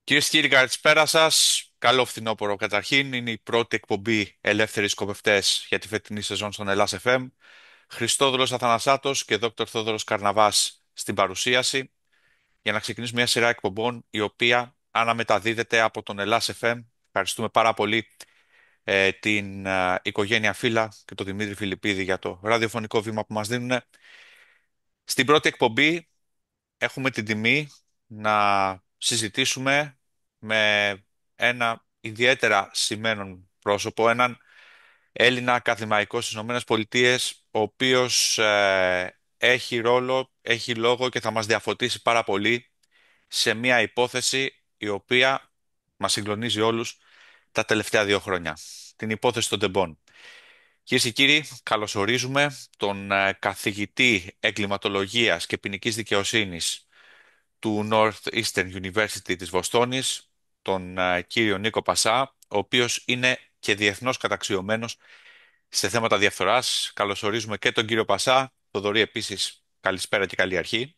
Κυρίες και κύριοι, καλησπέρα σας. Καλό φθινόπωρο καταρχήν. Είναι η πρώτη εκπομπή Ελεύθεροι Σκοπευτές για τη φετινή σεζόν στον Ελλάς FM. Χριστόδουλος Αθανασάτος και Δόκτωρ Θόδωρος Καρναβάς στην παρουσίαση για να ξεκινήσουμε μια σειρά εκπομπών η οποία αναμεταδίδεται από τον Ελλάς FM. Ευχαριστούμε πάρα πολύ την οικογένεια Φύλλα και τον Δημήτρη Φιλιππίδη για το ραδιοφωνικό βήμα που μας δίνουν. Στην πρώτη εκπομπή έχουμε την τιμή να συζητήσουμε με ένα ιδιαίτερα σημαίνον πρόσωπο, έναν Έλληνα ακαδημαϊκό στις Ηνωμένες Πολιτείες, ο οποίος έχει ρόλο, έχει λόγο και θα μας διαφωτίσει πάρα πολύ σε μια υπόθεση η οποία μας συγκλονίζει όλους τα τελευταία 2 χρόνια. Την υπόθεση των τεμπών. Κυρίες και κύριοι, καλωσορίζουμε τον καθηγητή εγκληματολογίας και ποινικής δικαιοσύνης του Northeastern University της Βοστόνης, τον κύριο Νίκο Πασά, ο οποίος είναι και διεθνώς καταξιωμένος σε θέματα διαφθοράς. Καλωσορίζουμε και τον κύριο Πασά. Θοδωρή, επίσης, καλησπέρα και καλή αρχή.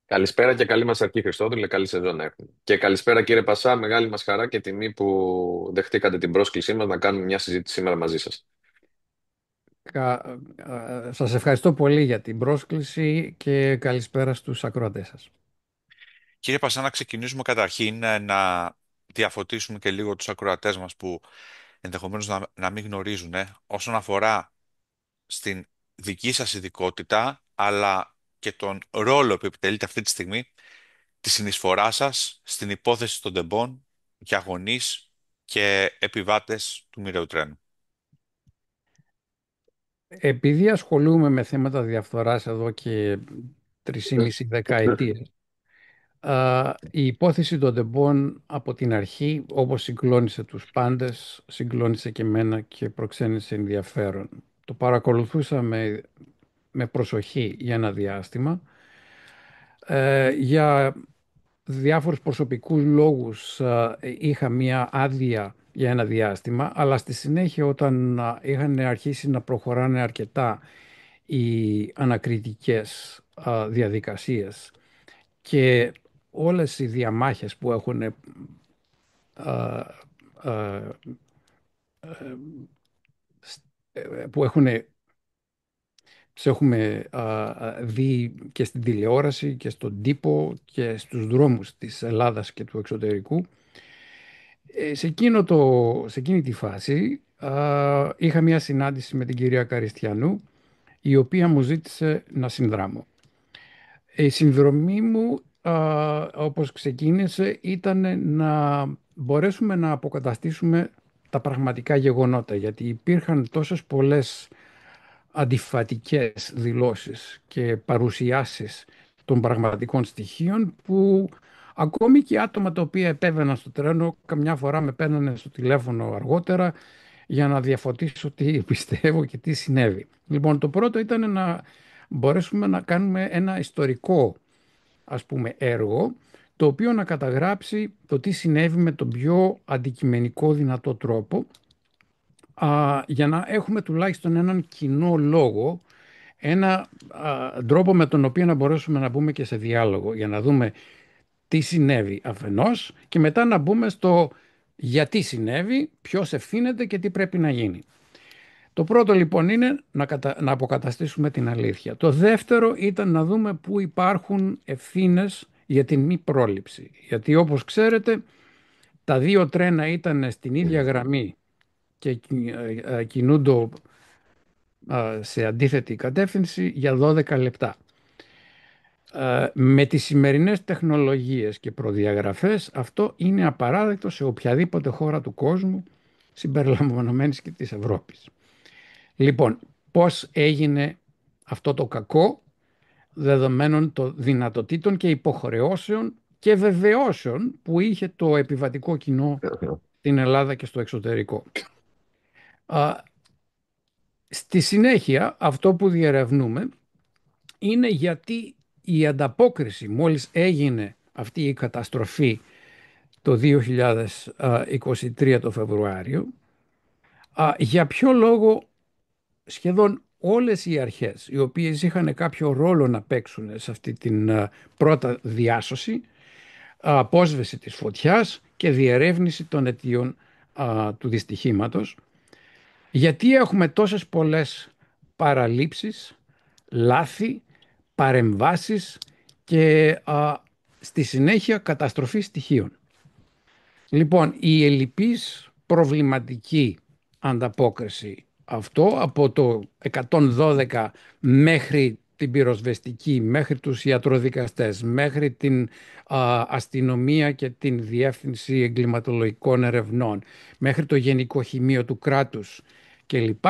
Καλησπέρα και καλή μας αρχή, Χριστόδουλε. Καλή σεζόν να έχουμε. Και καλησπέρα, κύριε Πασά. Μεγάλη μας χαρά και τιμή που δεχτήκατε την πρόσκλησή μας να κάνουμε μια συζήτηση σήμερα μαζί σας. Σας ευχαριστώ πολύ για την πρόσκληση και καλησπέρα στους ακροατές σας. Κύριε Πασά, να ξεκινήσουμε καταρχήν να διαφωτίσουμε και λίγο τους ακροατές μας που ενδεχομένως να μην γνωρίζουν όσον αφορά στην δική σας ειδικότητα, αλλά και τον ρόλο που επιτελείτε αυτή τη στιγμή, τη συνεισφορά σας στην υπόθεση των τεμπών για γονείς και επιβάτες του μοιραίου τρένου. Επειδή ασχολούμαι με θέματα διαφθοράς εδώ και 3,5 δεκαετίες, η υπόθεση των τεμπών από την αρχή, όπως συγκλώνησε τους πάντες, συγκλώνησε και εμένα και προξένησε ενδιαφέρον. Το παρακολουθούσαμε με προσοχή για ένα διάστημα. Για διάφορους προσωπικούς λόγους είχα μία άδεια για ένα διάστημα, αλλά στη συνέχεια όταν είχαν αρχίσει να προχωράνε αρκετά οι ανακριτικές διαδικασίες και όλες οι διαμάχες που έχουν που έχουν τις έχουμε δει και στην τηλεόραση και στον τύπο και στους δρόμους της Ελλάδας και του εξωτερικού. Σε εκείνη τη φάση είχα μια συνάντηση με την κυρία Καριστιανού, η οποία μου ζήτησε να συνδράμω. Η συνδρομή μου, όπως ξεκίνησε, ήταν να μπορέσουμε να αποκαταστήσουμε τα πραγματικά γεγονότα, γιατί υπήρχαν τόσες πολλές αντιφατικές δηλώσεις και παρουσιάσεις των πραγματικών στοιχείων που ακόμη και άτομα τα οποία επέβαιναν στο τρένο καμιά φορά με παίρνανε στο τηλέφωνο αργότερα για να διαφωτίσω τι πιστεύω και τι συνέβη. Λοιπόν, το πρώτο ήταν να μπορέσουμε να κάνουμε ένα ιστορικό, ας πούμε, έργο, το οποίο να καταγράψει το τι συνέβη με τον πιο αντικειμενικό δυνατό τρόπο, για να έχουμε τουλάχιστον έναν κοινό λόγο, ένα τρόπο με τον οποίο να μπορέσουμε να μπούμε και σε διάλογο για να δούμε τι συνέβη αφενός και μετά να μπούμε στο γιατί συνέβη, ποιος ευθύνεται και τι πρέπει να γίνει. Το πρώτο λοιπόν είναι να αποκαταστήσουμε την αλήθεια. Το δεύτερο ήταν να δούμε πού υπάρχουν ευθύνες για την μη πρόληψη. Γιατί όπως ξέρετε τα δύο τρένα ήταν στην ίδια γραμμή και κινούνται σε αντίθετη κατεύθυνση για 12 λεπτά. Με τις σημερινές τεχνολογίες και προδιαγραφές αυτό είναι απαράδεκτο σε οποιαδήποτε χώρα του κόσμου, συμπεριλαμβανομένης και της Ευρώπης. Λοιπόν, πώς έγινε αυτό το κακό δεδομένων των δυνατοτήτων και υποχρεώσεων και βεβαιώσεων που είχε το επιβατικό κοινό στην Ελλάδα και στο εξωτερικό. Στη συνέχεια αυτό που διερευνούμε είναι γιατί η ανταπόκριση μόλις έγινε αυτή η καταστροφή το 2023 το Φεβρουάριο, για ποιο λόγο σχεδόν όλες οι αρχές οι οποίες είχαν κάποιο ρόλο να παίξουν σε αυτή την πρώτα διάσωση, απόσβεση της φωτιάς και διερεύνηση των αιτίων του δυστυχήματος. Γιατί έχουμε τόσες πολλές παραλήψεις, λάθη, παρεμβάσεις και στη συνέχεια καταστροφή στοιχείων. Λοιπόν, η ελλειπής προβληματική ανταπόκριση αυτό από το 112 μέχρι την πυροσβεστική, μέχρι τους ιατροδικαστές, μέχρι την αστυνομία και την Διεύθυνση Εγκληματολογικών Ερευνών, μέχρι το Γενικό Χημείο του κράτους κλπ.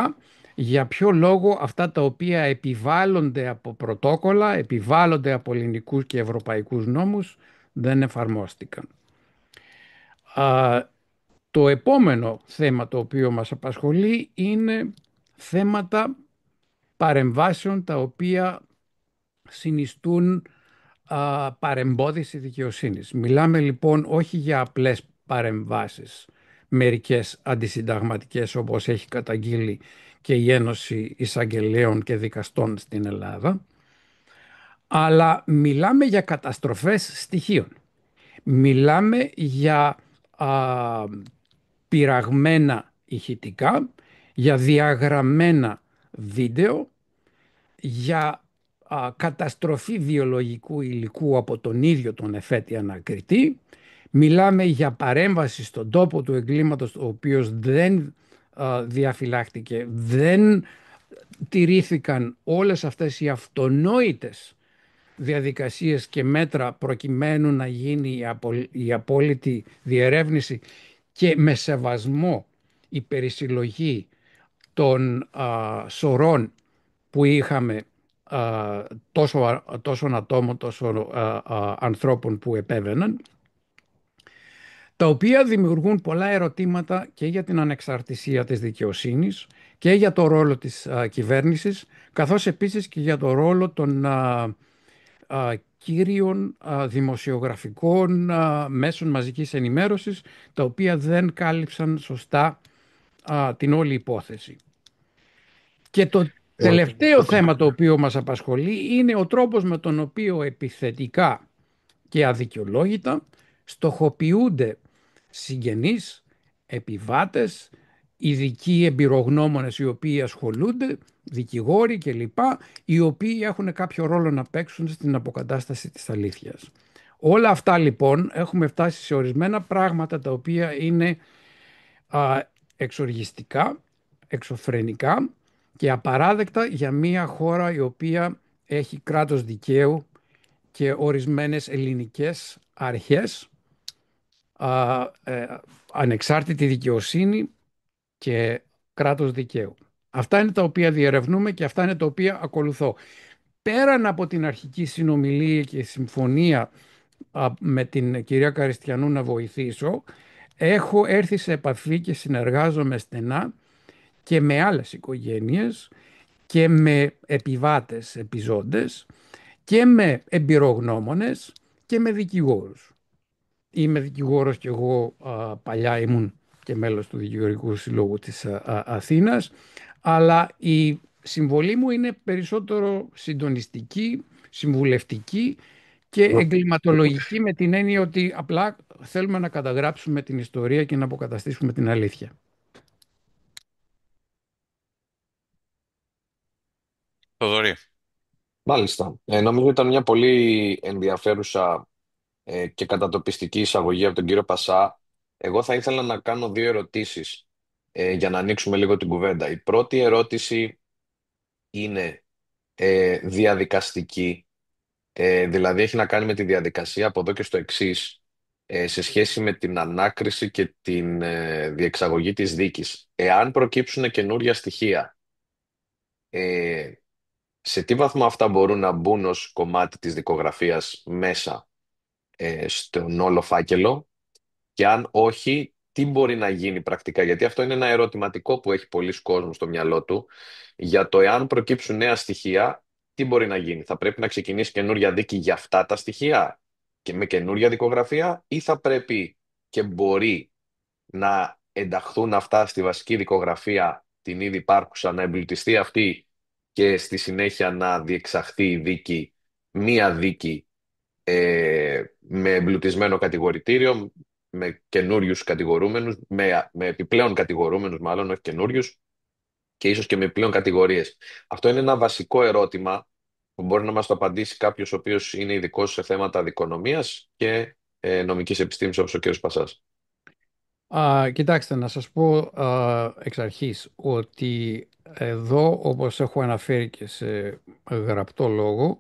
Για ποιο λόγο αυτά τα οποία επιβάλλονται από πρωτόκολλα, επιβάλλονται από ελληνικούς και ευρωπαϊκούς νόμους, δεν εφαρμόστηκαν. Το επόμενο θέμα το οποίο μας απασχολεί είναι θέματα παρεμβάσεων τα οποία συνιστούν παρεμπόδιση δικαιοσύνης. Μιλάμε λοιπόν όχι για απλές παρεμβάσεις, μερικές αντισυνταγματικές όπως έχει καταγγείλει και η Ένωση Εισαγγελέων και Δικαστών στην Ελλάδα, αλλά μιλάμε για καταστροφές στοιχείων. Μιλάμε για πειραγμένα ηχητικά, για διαγραμμένα βίντεο, για καταστροφή βιολογικού υλικού από τον ίδιο τον εφέτη ανακριτή. Μιλάμε για παρέμβαση στον τόπο του εγκλήματος, ο οποίος δεν διαφυλάχτηκε, δεν τηρήθηκαν όλες αυτές οι αυτονόητες διαδικασίες και μέτρα προκειμένου να γίνει η απόλυτη διερεύνηση και με σεβασμό η περισυλλογή των σωρών που είχαμε, τόσο ατόμων, τόσο ανθρώπων που επέβαιναν, τα οποία δημιουργούν πολλά ερωτήματα και για την ανεξαρτησία της δικαιοσύνης και για το ρόλο της κυβέρνησης, καθώς επίσης και για το ρόλο των κύριων δημοσιογραφικών μέσων μαζικής ενημέρωσης, τα οποία δεν κάλυψαν σωστά την όλη υπόθεση. Και το τελευταίο θέμα το οποίο μας απασχολεί είναι ο τρόπος με τον οποίο επιθετικά και αδικαιολόγητα στοχοποιούνται συγγενείς, επιβάτες, ειδικοί εμπειρογνώμονες οι οποίοι ασχολούνται, δικηγόροι κλπ, οι οποίοι έχουν κάποιο ρόλο να παίξουν στην αποκατάσταση της αλήθειας. Όλα αυτά λοιπόν έχουμε φτάσει σε ορισμένα πράγματα τα οποία είναι εξοργιστικά, εξωφρενικά και απαράδεκτα για μια χώρα η οποία έχει κράτος δικαίου και ορισμένες ελληνικές αρχές, ανεξάρτητη δικαιοσύνη και κράτος δικαίου. Αυτά είναι τα οποία διερευνούμε και αυτά είναι τα οποία ακολουθώ. Πέραν από την αρχική συνομιλία και συμφωνία με την κυρία Καριστιανού να βοηθήσω, έχω έρθει σε επαφή και συνεργάζομαι στενά και με άλλες οικογένειες και με επιβάτες, επιζώντες και με εμπειρογνώμονες και με δικηγόρους. Είμαι δικηγόρος και εγώ παλιά ήμουν και μέλος του Δικηγορικού Συλλόγου της Αθήνας, αλλά η συμβολή μου είναι περισσότερο συντονιστική, συμβουλευτική και εγκληματολογική, με την έννοια ότι απλά θέλουμε να καταγράψουμε την ιστορία και να αποκαταστήσουμε την αλήθεια. Θοδωρή. Μάλιστα. Νομίζω ήταν μια πολύ ενδιαφέρουσα και κατατοπιστική εισαγωγή από τον κύριο Πασά. Εγώ θα ήθελα να κάνω δύο ερωτήσεις για να ανοίξουμε λίγο την κουβέντα. Η πρώτη ερώτηση είναι διαδικαστική, δηλαδή έχει να κάνει με τη διαδικασία από εδώ και στο εξής, σε σχέση με την ανάκριση και την διεξαγωγή της δίκης. Εάν προκύψουν καινούρια στοιχεία, ε, σε τι βαθμό αυτά μπορούν να μπουν ως κομμάτι της δικογραφίας μέσα στον όλο φάκελο, και αν όχι, τι μπορεί να γίνει πρακτικά? Γιατί αυτό είναι ένα ερωτηματικό που έχει πολλοί κόσμος στο μυαλό του, για το εάν προκύψουν νέα στοιχεία, τι μπορεί να γίνει? Θα πρέπει να ξεκινήσει καινούρια δίκη για αυτά τα στοιχεία και με καινούρια δικογραφία, ή θα πρέπει και μπορεί να ενταχθούν αυτά στη βασική δικογραφία, την ήδη υπάρχουσα, να εμπλουτιστεί αυτή και στη συνέχεια να διεξαχθεί η δίκη, μία δίκη με εμπλουτισμένο κατηγορητήριο, με καινούριους κατηγορούμενους, με επιπλέον κατηγορούμενους μάλλον, όχι καινούριους, και ίσως και με επιπλέον κατηγορίες. Αυτό είναι ένα βασικό ερώτημα που μπορεί να μας το απαντήσει κάποιος ο οποίος είναι ειδικός σε θέματα δικονομίας και νομικής επιστήμης όπως ο κ. Πασάς. Κοιτάξτε, να σας πω εξ αρχής ότι εδώ, όπως έχω αναφέρει και σε γραπτό λόγο,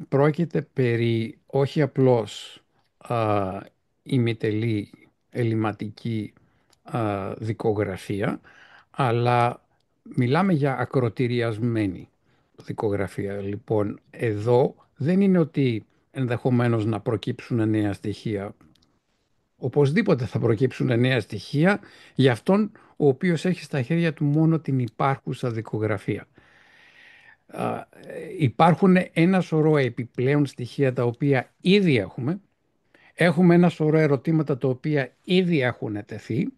πρόκειται περί όχι απλώς α, ημιτελή ελληματική δικογραφία, αλλά μιλάμε για ακροτηριασμένη δικογραφία. Λοιπόν, εδώ δεν είναι ότι ενδεχομένως να προκύψουν νέα στοιχεία. Οπωσδήποτε θα προκύψουν νέα στοιχεία για αυτόν ο οποίος έχει στα χέρια του μόνο την υπάρχουσα δικογραφία. Υπάρχουν ένα σωρό επιπλέον στοιχεία τα οποία ήδη έχουμε. Έχουμε ένα σωρό ερωτήματα τα οποία ήδη έχουν τεθεί.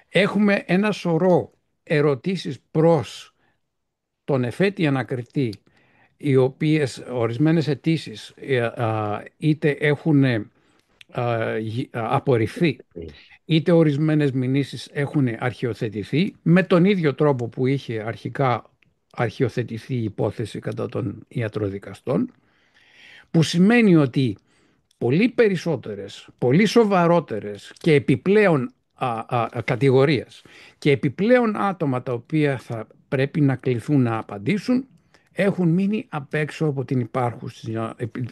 Έχουμε ένα σωρό ερωτήσεις προς τον εφέτη ανακριτή, οι οποίες ορισμένες αιτήσεις είτε έχουν απορριφθεί, είτε ορισμένες μηνύσεις έχουν αρχιοθετηθεί με τον ίδιο τρόπο που είχε αρχικά αρχιοθετηθεί η υπόθεση κατά των ιατροδικαστών, που σημαίνει ότι πολύ περισσότερες, πολύ σοβαρότερες και επιπλέον κατηγορίες και επιπλέον άτομα τα οποία θα πρέπει να κληθούν να απαντήσουν έχουν μείνει απ' έξω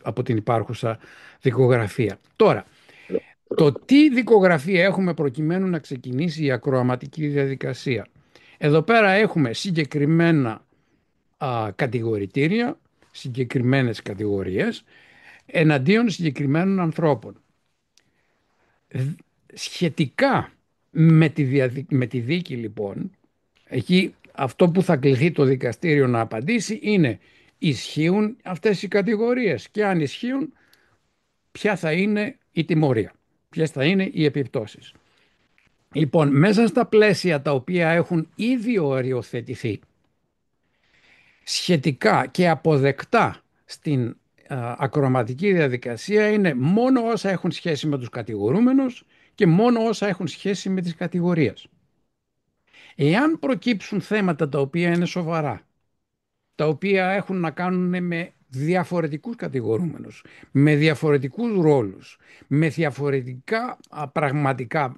από την υπάρχουσα δικογραφία. Τώρα, το τι δικογραφία έχουμε προκειμένου να ξεκινήσει η ακροαματική διαδικασία. Εδώ πέρα έχουμε συγκεκριμένα κατηγορητήρια, συγκεκριμένες κατηγορίες εναντίον συγκεκριμένων ανθρώπων. Σχετικά με τη δίκη λοιπόν, εκεί αυτό που θα κληθεί το δικαστήριο να απαντήσει είναι ισχύουν αυτές οι κατηγορίες και αν ισχύουν ποια θα είναι η τιμωρία, ποιες θα είναι οι επιπτώσεις. Λοιπόν, μέσα στα πλαίσια τα οποία έχουν ήδη οριοθετηθεί σχετικά και αποδεκτά στην ακροαματική διαδικασία είναι μόνο όσα έχουν σχέση με τους κατηγορούμενους και μόνο όσα έχουν σχέση με τις κατηγορίες. Εάν προκύψουν θέματα τα οποία είναι σοβαρά, τα οποία έχουν να κάνουν με διαφορετικούς κατηγορούμενους, με διαφορετικούς ρόλους, με διαφορετικά πραγματικά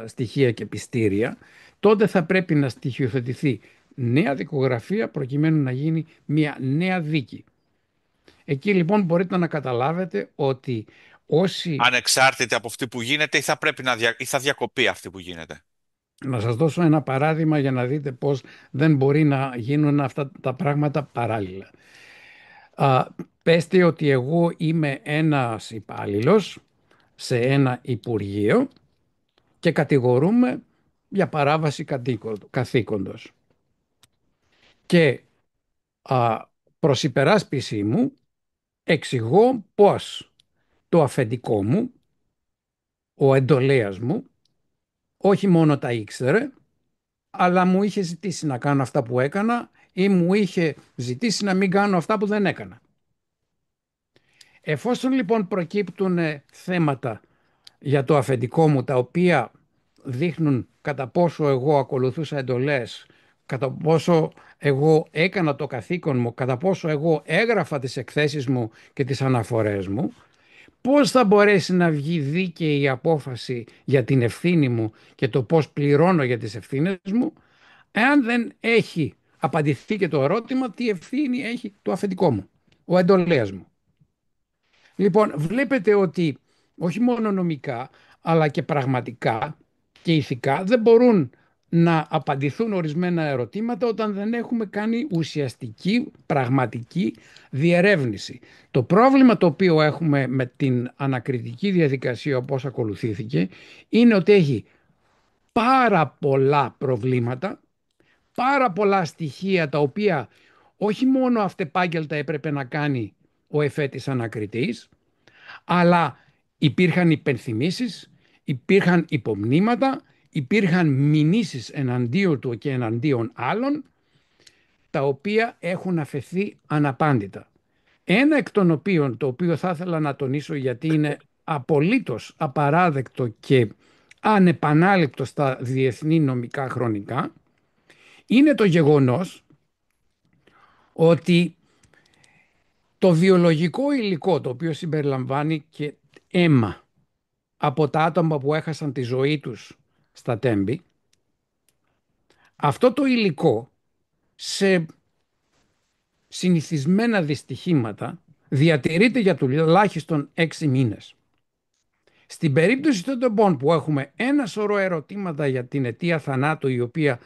στοιχεία και πιστήρια, τότε θα πρέπει να στοιχειοθετηθεί νέα δικογραφία προκειμένου να γίνει μια νέα δίκη. Εκεί λοιπόν μπορείτε να καταλάβετε ότι όσοι... Ανεξάρτητα από αυτή που γίνεται ή θα πρέπει ή θα διακοπεί αυτή που γίνεται. Να σας δώσω ένα παράδειγμα για να δείτε πώς δεν μπορεί να γίνουν αυτά τα πράγματα παράλληλα. Πέστε ότι εγώ είμαι ένας υπάλληλος σε ένα υπουργείο και κατηγορούμε για παράβαση καθήκοντος. Και προς υπεράσπιση μου εξηγώ πως το αφεντικό μου, ο εντολέας μου, όχι μόνο τα ήξερε, αλλά μου είχε ζητήσει να κάνω αυτά που έκανα ή μου είχε ζητήσει να μην κάνω αυτά που δεν έκανα. Εφόσον λοιπόν προκύπτουν θέματα για το αφεντικό μου τα οποία δείχνουν κατά πόσο εγώ ακολουθούσα εντολές, κατά πόσο εγώ έκανα το καθήκον μου, κατά πόσο εγώ έγραφα τις εκθέσεις μου και τις αναφορές μου, πώς θα μπορέσει να βγει δίκαιη η απόφαση για την ευθύνη μου και το πώς πληρώνω για τις ευθύνες μου, εάν δεν έχει απαντηθεί και το ερώτημα τι ευθύνη έχει το αφεντικό μου, ο εντολέας μου. Λοιπόν, βλέπετε ότι όχι μόνο νομικά, αλλά και πραγματικά και ηθικά δεν μπορούν να απαντηθούν ορισμένα ερωτήματα όταν δεν έχουμε κάνει ουσιαστική, πραγματική διερεύνηση. Το πρόβλημα το οποίο έχουμε με την ανακριτική διαδικασία όπως ακολουθήθηκε είναι ότι έχει πάρα πολλά προβλήματα, πάρα πολλά στοιχεία τα οποία όχι μόνο αυτεπάγγελτα έπρεπε να κάνει ο εφέτης ανακριτής, αλλά υπήρχαν υπενθυμίσεις, υπήρχαν υπομνήματα, υπήρχαν μηνύσεις εναντίον του και εναντίον άλλων, τα οποία έχουν αφαιθεί αναπάντητα. Ένα εκ των οποίων, το οποίο θα ήθελα να τονίσω γιατί είναι απολύτως απαράδεκτο και ανεπανάληπτο στα διεθνή νομικά χρονικά είναι το γεγονός ότι το βιολογικό υλικό, το οποίο συμπεριλαμβάνει και αίμα από τα άτομα που έχασαν τη ζωή τους στα τέμπη, αυτό το υλικό σε συνηθισμένα δυστυχήματα διατηρείται για τουλάχιστον 6 μήνες. Στην περίπτωση των τεμπών που έχουμε ένα σωρό ερωτήματα για την αιτία θανάτου, η οποία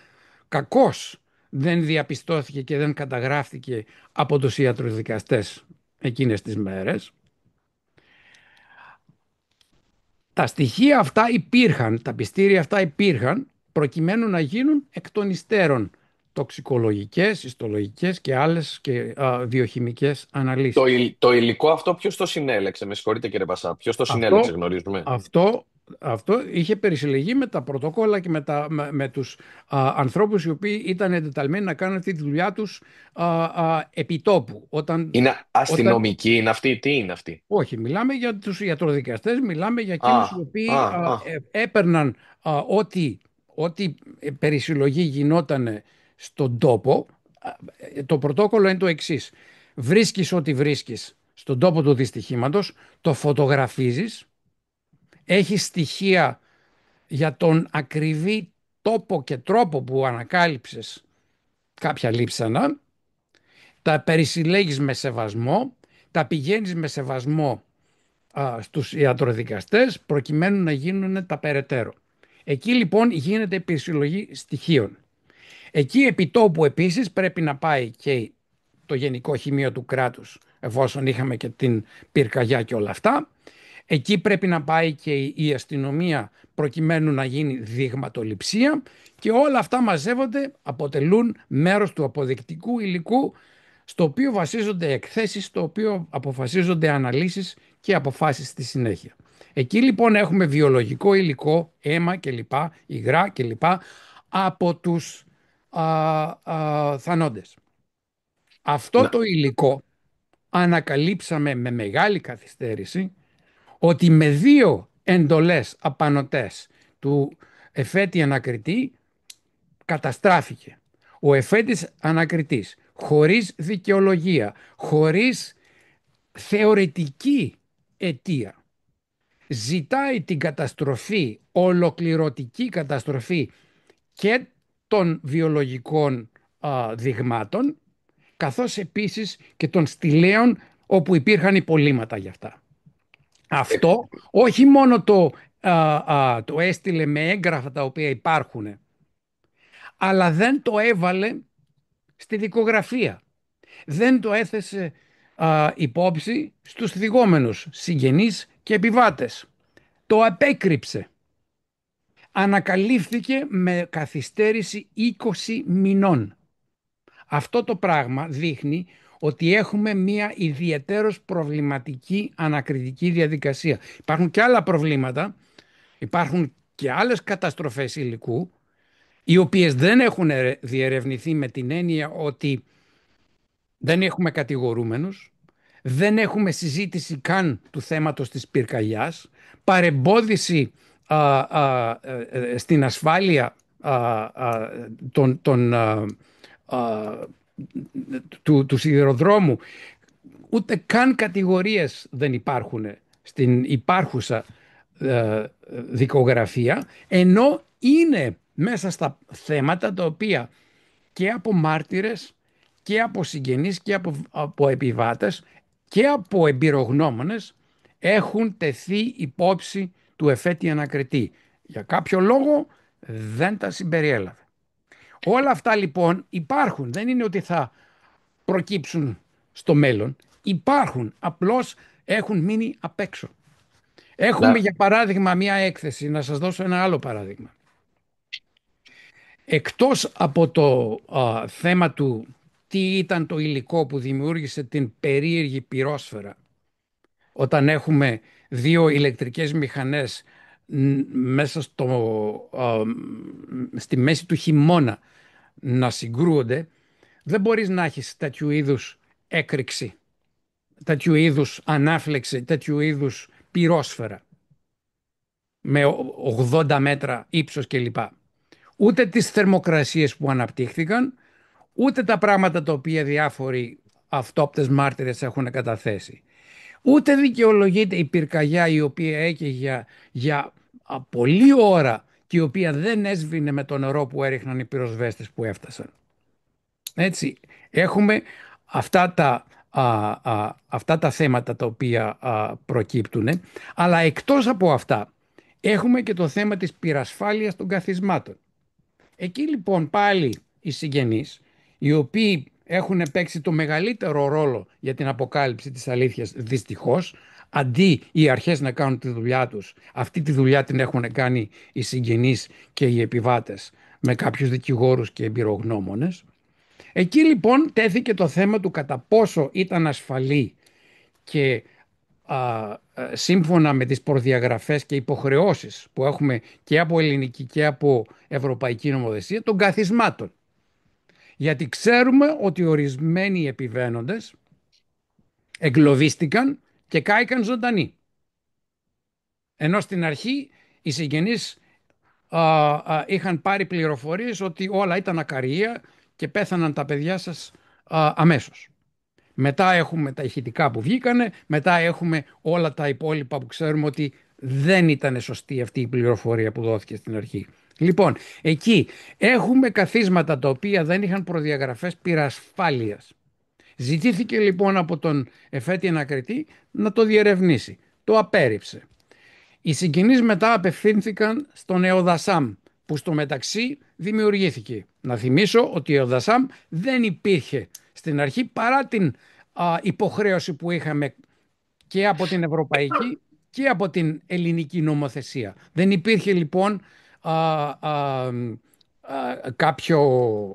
κακώς δεν διαπιστώθηκε και δεν καταγράφηκε από τους ιατροδικαστές εκείνες τις μέρες, τα στοιχεία αυτά υπήρχαν, τα πιστήρια αυτά υπήρχαν προκειμένου να γίνουν εκ των υστέρων τοξικολογικές, ιστολογικές και άλλες και βιοχημικές αναλύσεις. Το υλικό αυτό ποιος το συνέλεξε, με συγχωρείτε κύριε Πασά, ποιος το συνέλεξε, Αυτό, γνωρίζουμε? αυτό, αυτό είχε περισυλλεγεί με τα πρωτόκολλα και με τους ανθρώπους οι οποίοι ήταν εντεταλμένοι να κάνουν αυτή τη δουλειά τους επιτόπου. Είναι Όταν, αστυνομική, είναι αυτή, τι είναι αυτή? όχι, μιλάμε για τους ιατροδικαστές, μιλάμε για Α, εκείνους οι οποίοι α. έπαιρναν ό,τι περισυλλογή γινόταν στον τόπο. Το πρωτόκολλο είναι το εξής. Βρίσκεις ό,τι βρίσκεις στον τόπο του δυστυχήματος, το φωτογραφίζεις, έχει στοιχεία για τον ακριβή τόπο και τρόπο που ανακάλυψες κάποια λείψανα, τα περισυλλέγεις με σεβασμό, τα πηγαίνεις με σεβασμό στους ιατροδικαστές προκειμένου να γίνουν τα περαιτέρω. Εκεί λοιπόν γίνεται η περισυλλογή στοιχείων. Εκεί επί τόπου επίσης πρέπει να πάει και το Γενικό Χημείο του κράτους, εφόσον είχαμε και την πυρκαγιά και όλα αυτά. Εκεί πρέπει να πάει και η αστυνομία προκειμένου να γίνει δειγματοληψία και όλα αυτά μαζεύονται, αποτελούν μέρος του αποδεικτικού υλικού στο οποίο βασίζονται εκθέσεις, στο οποίο αποφασίζονται αναλύσεις και αποφάσεις στη συνέχεια. Εκεί λοιπόν έχουμε βιολογικό υλικό, αίμα κλπ, υγρά κλπ από τους θανόντες. Αυτό Να, το υλικό ανακαλύψαμε με μεγάλη καθυστέρηση ότι με 2 εντολές απανωτές του εφέτη ανακριτή καταστράφηκε. Ο εφέτης ανακριτής χωρίς δικαιολογία, χωρίς θεωρητική αιτία ζητάει την καταστροφή, ολοκληρωτική καταστροφή και των βιολογικών δειγμάτων, καθώς επίσης και των στηλέων όπου υπήρχαν υπολείμματα γι' αυτά. ε, Αυτό όχι μόνο το έστειλε με έγγραφα τα οποία υπάρχουν, αλλά δεν το έβαλε στη δικογραφία. Δεν το έθεσε υπόψη στους θυγόμενους συγγενείς και επιβάτες. Το απέκρυψε. Ανακαλύφθηκε με καθυστέρηση 20 μηνών. Αυτό το πράγμα δείχνει ότι έχουμε μια ιδιαιτέρως προβληματική ανακριτική διαδικασία. Υπάρχουν και άλλα προβλήματα, υπάρχουν και άλλες καταστροφές υλικού, οι οποίες δεν έχουν διερευνηθεί με την έννοια ότι δεν έχουμε κατηγορούμενους, δεν έχουμε συζήτηση καν του θέματος της πυρκαγιάς, παρεμπόδιση στην ασφάλεια των του σιδηροδρόμου, ούτε καν κατηγορίες δεν υπάρχουν στην υπάρχουσα δικογραφία, ενώ είναι μέσα στα θέματα τα οποία και από μάρτυρες και από συγγενείς και από επιβάτες και από εμπειρογνώμονες έχουν τεθεί υπόψη του εφέτη ανακριτή. Για κάποιο λόγο δεν τα συμπεριέλαβε. Όλα αυτά λοιπόν υπάρχουν, δεν είναι ότι θα προκύψουν στο μέλλον. Υπάρχουν, απλώς έχουν μείνει απ' έξω. Έχουμε να, για παράδειγμα μια έκθεση, να σας δώσω ένα άλλο παράδειγμα. Εκτός από το θέμα του τι ήταν το υλικό που δημιούργησε την περίεργη πυρόσφαιρα, όταν έχουμε 2 ηλεκτρικές μηχανές μέσα στη μέση του χειμώνα να συγκρούονται, δεν μπορείς να έχεις τέτοιου είδους έκρηξη, τέτοιου είδους ανάφλεξη, τέτοιου είδους πυρόσφαιρα με 80 μέτρα ύψος κλπ. Ούτε τις θερμοκρασίες που αναπτύχθηκαν, ούτε τα πράγματα τα οποία διάφοροι αυτόπτες μάρτυρες έχουν καταθέσει. Ούτε δικαιολογείται η πυρκαγιά η οποία έκαιγε για πολλή ώρα και η οποία δεν έσβηνε με το νερό που έριχναν οι πυροσβέστες που έφτασαν. Έτσι, έχουμε αυτά τα θέματα τα οποία προκύπτουν, αλλά εκτός από αυτά έχουμε και το θέμα της πυρασφάλειας των καθισμάτων. Εκεί λοιπόν πάλι οι συγγενείς, οι οποίοι έχουν παίξει το μεγαλύτερο ρόλο για την αποκάλυψη της αλήθειας δυστυχώς, αντί οι αρχές να κάνουν τη δουλειά τους, αυτή τη δουλειά την έχουν κάνει οι συγγενείς και οι επιβάτες με κάποιους δικηγόρους και εμπειρογνώμονες. Εκεί λοιπόν τέθηκε το θέμα του κατά πόσο ήταν ασφαλή και σύμφωνα με τις προδιαγραφές και υποχρεώσεις που έχουμε και από ελληνική και από ευρωπαϊκή νομοθεσία των καθισμάτων. Γιατί ξέρουμε ότι ορισμένοι επιβαίνοντες εγκλωβίστηκαν και κάηκαν ζωντανοί. Ενώ στην αρχή οι συγγενείς είχαν πάρει πληροφορίες ότι όλα ήταν ακαρία και πέθαναν τα παιδιά σας αμέσως. Μετά έχουμε τα ηχητικά που βγήκανε, μετά έχουμε όλα τα υπόλοιπα που ξέρουμε ότι δεν ήταν σωστή αυτή η πληροφορία που δόθηκε στην αρχή. Λοιπόν, εκεί έχουμε καθίσματα τα οποία δεν είχαν προδιαγραφές πυρασφάλειας. Ζητήθηκε λοιπόν από τον εφέτη ανακριτή να το διερευνήσει. Το απέρριψε. Οι συγγενείς μετά απευθύνθηκαν στον ΕΟΔΑΣΑΜ που στο μεταξύ δημιουργήθηκε. Να θυμίσω ότι ο ΕΟΔΑΣΑΜ δεν υπήρχε στην αρχή παρά την υποχρέωση που είχαμε και από την ευρωπαϊκή και από την ελληνική νομοθεσία. Δεν υπήρχε λοιπόν κάποιο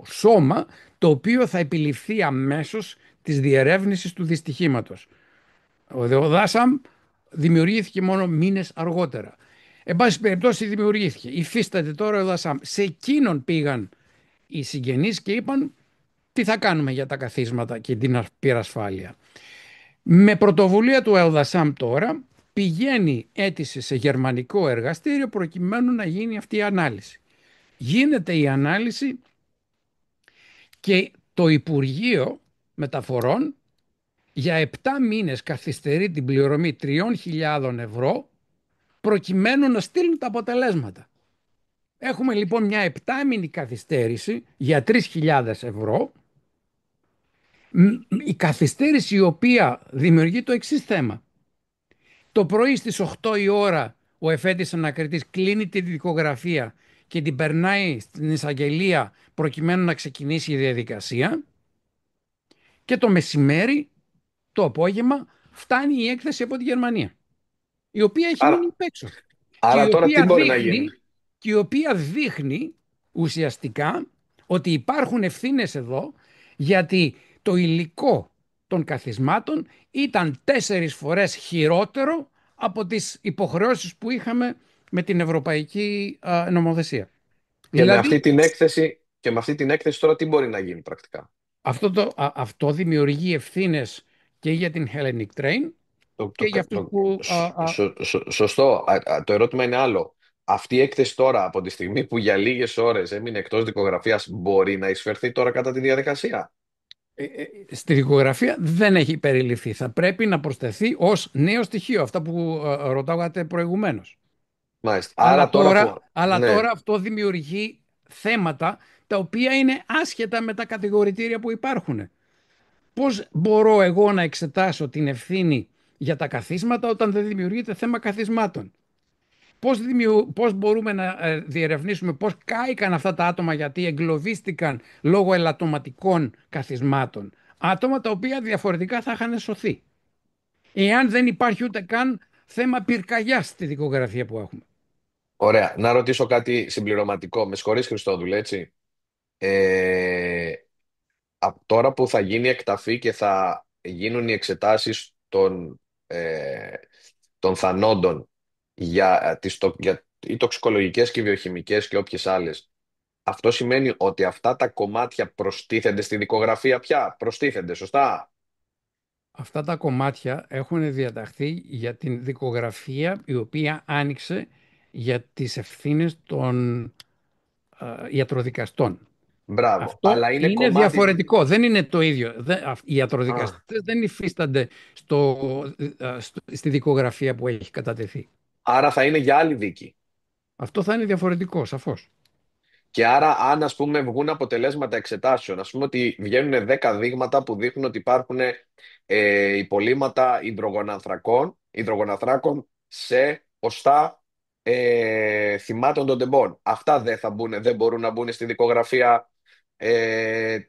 σώμα το οποίο θα επιληφθεί αμέσως της διερεύνησης του δυστυχήματος. Ο ΔΑΣΑΜ δημιουργήθηκε μόνο μήνες αργότερα. Εν πάση περιπτώσει δημιουργήθηκε. Υφίσταται τώρα ο ΔΑΣΑΜ. Σε εκείνον πήγαν οι συγγενείς και είπαν τι θα κάνουμε για τα καθίσματα και την πυρασφάλεια. Με πρωτοβουλία του ΕΟΔΑΣΑΜ τώρα πηγαίνει αίτηση σε γερμανικό εργαστήριο προκειμένου να γίνει αυτή η ανάλυση. Γίνεται η ανάλυση και το Υπουργείο Μεταφορών για 7 μήνες καθυστερεί την πληρωμή 3.000 ευρώ προκειμένου να στείλουν τα αποτελέσματα. Έχουμε λοιπόν μια 7μηνη καθυστέρηση για 3.000 ευρώ. Η καθυστέρηση η οποία δημιουργεί το εξής θέμα. Το πρωί στις 8 η ώρα ο εφέτης ανακριτής κλείνει τη δικογραφία και την περνάει στην εισαγγελία προκειμένου να ξεκινήσει η διαδικασία και το μεσημέρι, το απόγευμα, φτάνει η έκθεση από τη Γερμανία, η οποία έχει μείνει Άρα, απ' έξω άρα τώρα τι μπορεί να γίνει? και η οποία δείχνει ουσιαστικά ότι υπάρχουν ευθύνες εδώ, γιατί το υλικό των καθισμάτων ήταν 4 φορές χειρότερο από τις υποχρεώσεις που είχαμε με την ευρωπαϊκή νομοθεσία. Και με Δηλαδή αυτή την έκθεση, και με αυτή την έκθεση τώρα τι μπορεί να γίνει πρακτικά? αυτό δημιουργεί ευθύνες και για την Hellenic Train Το, και το, για αυτούς που σωστό. Το ερώτημα είναι άλλο. Αυτή η έκθεση τώρα, από τη στιγμή που για λίγες ώρες έμεινε εκτός δικογραφίας, μπορεί να εισφερθεί τώρα κατά τη διαδικασία? στη δικογραφία δεν έχει περιληφθεί. Θα πρέπει να προσθεθεί ως νέο στοιχείο, αυτά που ρωτάγατε προηγουμένως. Μάλιστα. Αλλά Άρα τώρα που... τώρα, αλλά Ναι. τώρα αυτό δημιουργεί θέματα τα οποία είναι άσχετα με τα κατηγορητήρια που υπάρχουν. Πώς μπορώ εγώ να εξετάσω την ευθύνη για τα καθίσματα όταν δεν δημιουργείται θέμα καθισμάτων? Πώς μπορούμε να διερευνήσουμε πώς κάηκαν αυτά τα άτομα γιατί εγκλωβίστηκαν λόγω ελαττωματικών καθισμάτων? Άτομα τα οποία διαφορετικά θα είχαν σωθεί. Εάν δεν υπάρχει ούτε καν θέμα πυρκαγιάς στη δικογραφία που έχουμε. Ωραία. Να ρωτήσω κάτι συμπληρωματικό. Με συγχωρείς Χριστόδουλε, έτσι. Ε, Τώρα που θα γίνει εκταφή και θα γίνουν οι εξετάσεις των θανόντων για για οι τοξικολογικές και οι βιοχημικές και όποιες άλλες, αυτό σημαίνει ότι αυτά τα κομμάτια προστίθενται στη δικογραφία πια? Προστίθενται, σωστά? Αυτά τα κομμάτια έχουν διαταχθεί για την δικογραφία η οποία άνοιξε για τις ευθύνες των ιατροδικαστών. Μπράβο. Αυτό Αλλά είναι είναι κομμάτι. διαφορετικό, δεν είναι το ίδιο. Οι Α, ιατροδικαστές δεν υφίστανται στη δικογραφία που έχει κατατεθεί. άρα θα είναι για άλλη δίκη. Αυτό θα είναι διαφορετικό, σαφώς. Και άρα, αν ας πούμε βγουν αποτελέσματα εξετάσεων, ας πούμε ότι βγαίνουν 10 δείγματα που δείχνουν ότι υπάρχουν υπολείμματα υδρογοναθράκων σε οστά θυμάτων των τεμπών. Αυτά δεν μπορούν να μπουν στη δικογραφία,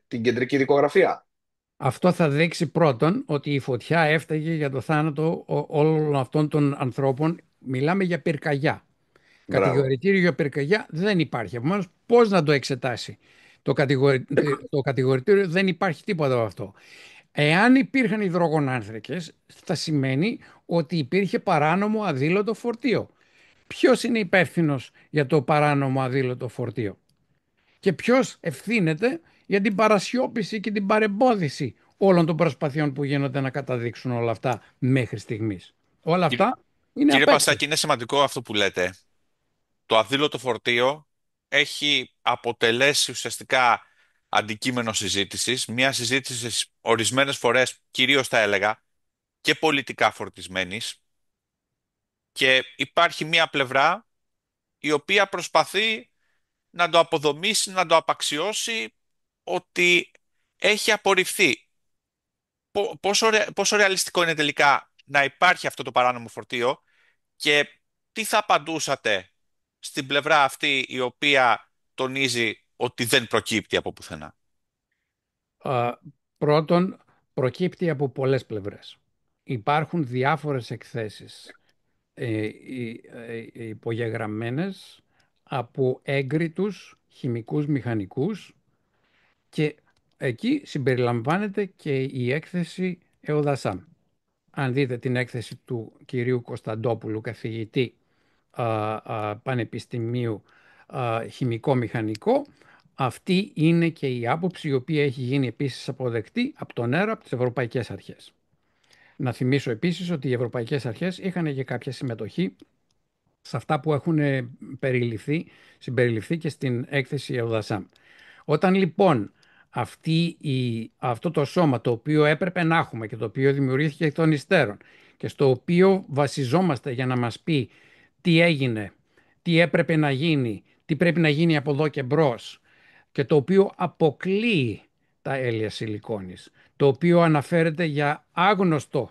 την κεντρική δικογραφία. Αυτό θα δείξει πρώτον ότι η φωτιά έφταγε για το θάνατο όλων αυτών των ανθρώπων. Μιλάμε για πυρκαγιά. Μπράβο. Κατηγορητήριο για πυρκαγιά δεν υπάρχει. Επομένως, πώς να το εξετάσει το κατηγορητήριο, δεν υπάρχει τίποτα από αυτό. Εάν υπήρχαν υδρογονάνθρακες, θα σημαίνει ότι υπήρχε παράνομο αδήλωτο φορτίο. Ποιος είναι υπεύθυνο για το παράνομο αδήλωτο φορτίο και ποιος ευθύνεται για την παρασιώπηση και την παρεμπόδιση όλων των προσπαθειών που γίνονται να καταδείξουν όλα αυτά μέχρι στιγμής. Όλα Κύριε, αυτά είναι κύριε απ' έξω. Πασάκη, είναι σημαντικό αυτό που λέτε. Το αδήλωτο φορτίο έχει αποτελέσει ουσιαστικά αντικείμενο συζήτησης, μια συζήτηση ορισμένες φορές, κυρίως θα έλεγα, και πολιτικά φορτισμένης, και υπάρχει μια πλευρά η οποία προσπαθεί να το αποδομήσει, να το απαξιώσει ότι έχει απορριφθεί. Πόσο ρεαλιστικό είναι τελικά να υπάρχει αυτό το παράνομο φορτίο, και τι θα απαντούσατε στην πλευρά αυτή η οποία τονίζει ότι δεν προκύπτει από πουθενά? Α, Πρώτον, προκύπτει από πολλές πλευρές. Υπάρχουν διάφορες εκθέσεις υπογεγραμμένες από έγκριτους χημικούς μηχανικούς και εκεί συμπεριλαμβάνεται και η έκθεση ΕΟΔΑΣΑΜ. Αν δείτε την έκθεση του κυρίου Κωνσταντόπουλου, καθηγητή πανεπιστημίου χημικό-μηχανικό, αυτή είναι και η άποψη η οποία έχει γίνει επίσης αποδεκτή από τον ΕΡΑ, από τις Ευρωπαϊκές Αρχές. Να θυμίσω επίσης ότι οι Ευρωπαϊκές Αρχές είχαν και κάποια συμμετοχή σε αυτά που έχουν συμπεριληφθεί και στην έκθεση ΕΟΔΑΣΑΜ. Όταν λοιπόν αυτό το σώμα το οποίο έπρεπε να έχουμε και το οποίο δημιουργήθηκε εκ των υστέρων και στο οποίο βασιζόμαστε για να μας πει τι έγινε, τι έπρεπε να γίνει, τι πρέπει να γίνει από εδώ και μπρος και το οποίο αποκλείει τα έλαια σιλικόνης, το οποίο αναφέρεται για άγνωστο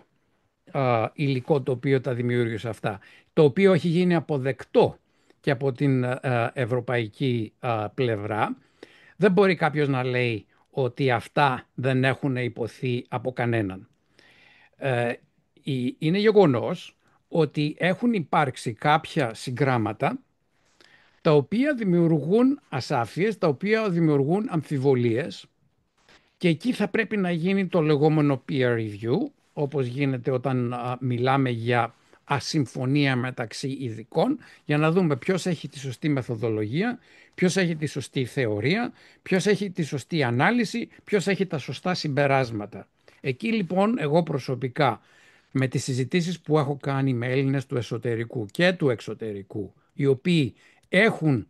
υλικό το οποίο τα δημιούργησε αυτά, το οποίο έχει γίνει αποδεκτό και από την ευρωπαϊκή πλευρά. Δεν μπορεί κάποιος να λέει ότι αυτά δεν έχουν υποθεί από κανέναν. Ε, Είναι γεγονός ότι έχουν υπάρξει κάποια συγγράμματα τα οποία δημιουργούν ασάφειες, τα οποία δημιουργούν αμφιβολίες και εκεί θα πρέπει να γίνει το λεγόμενο peer review, όπως γίνεται όταν μιλάμε για ασυμφωνία μεταξύ ειδικών, για να δούμε ποιος έχει τη σωστή μεθοδολογία, ποιος έχει τη σωστή θεωρία, ποιος έχει τη σωστή ανάλυση, ποιος έχει τα σωστά συμπεράσματα. Εκεί λοιπόν εγώ προσωπικά με τις συζητήσεις που έχω κάνει με Έλληνες του εσωτερικού και του εξωτερικού, οι οποίοι έχουν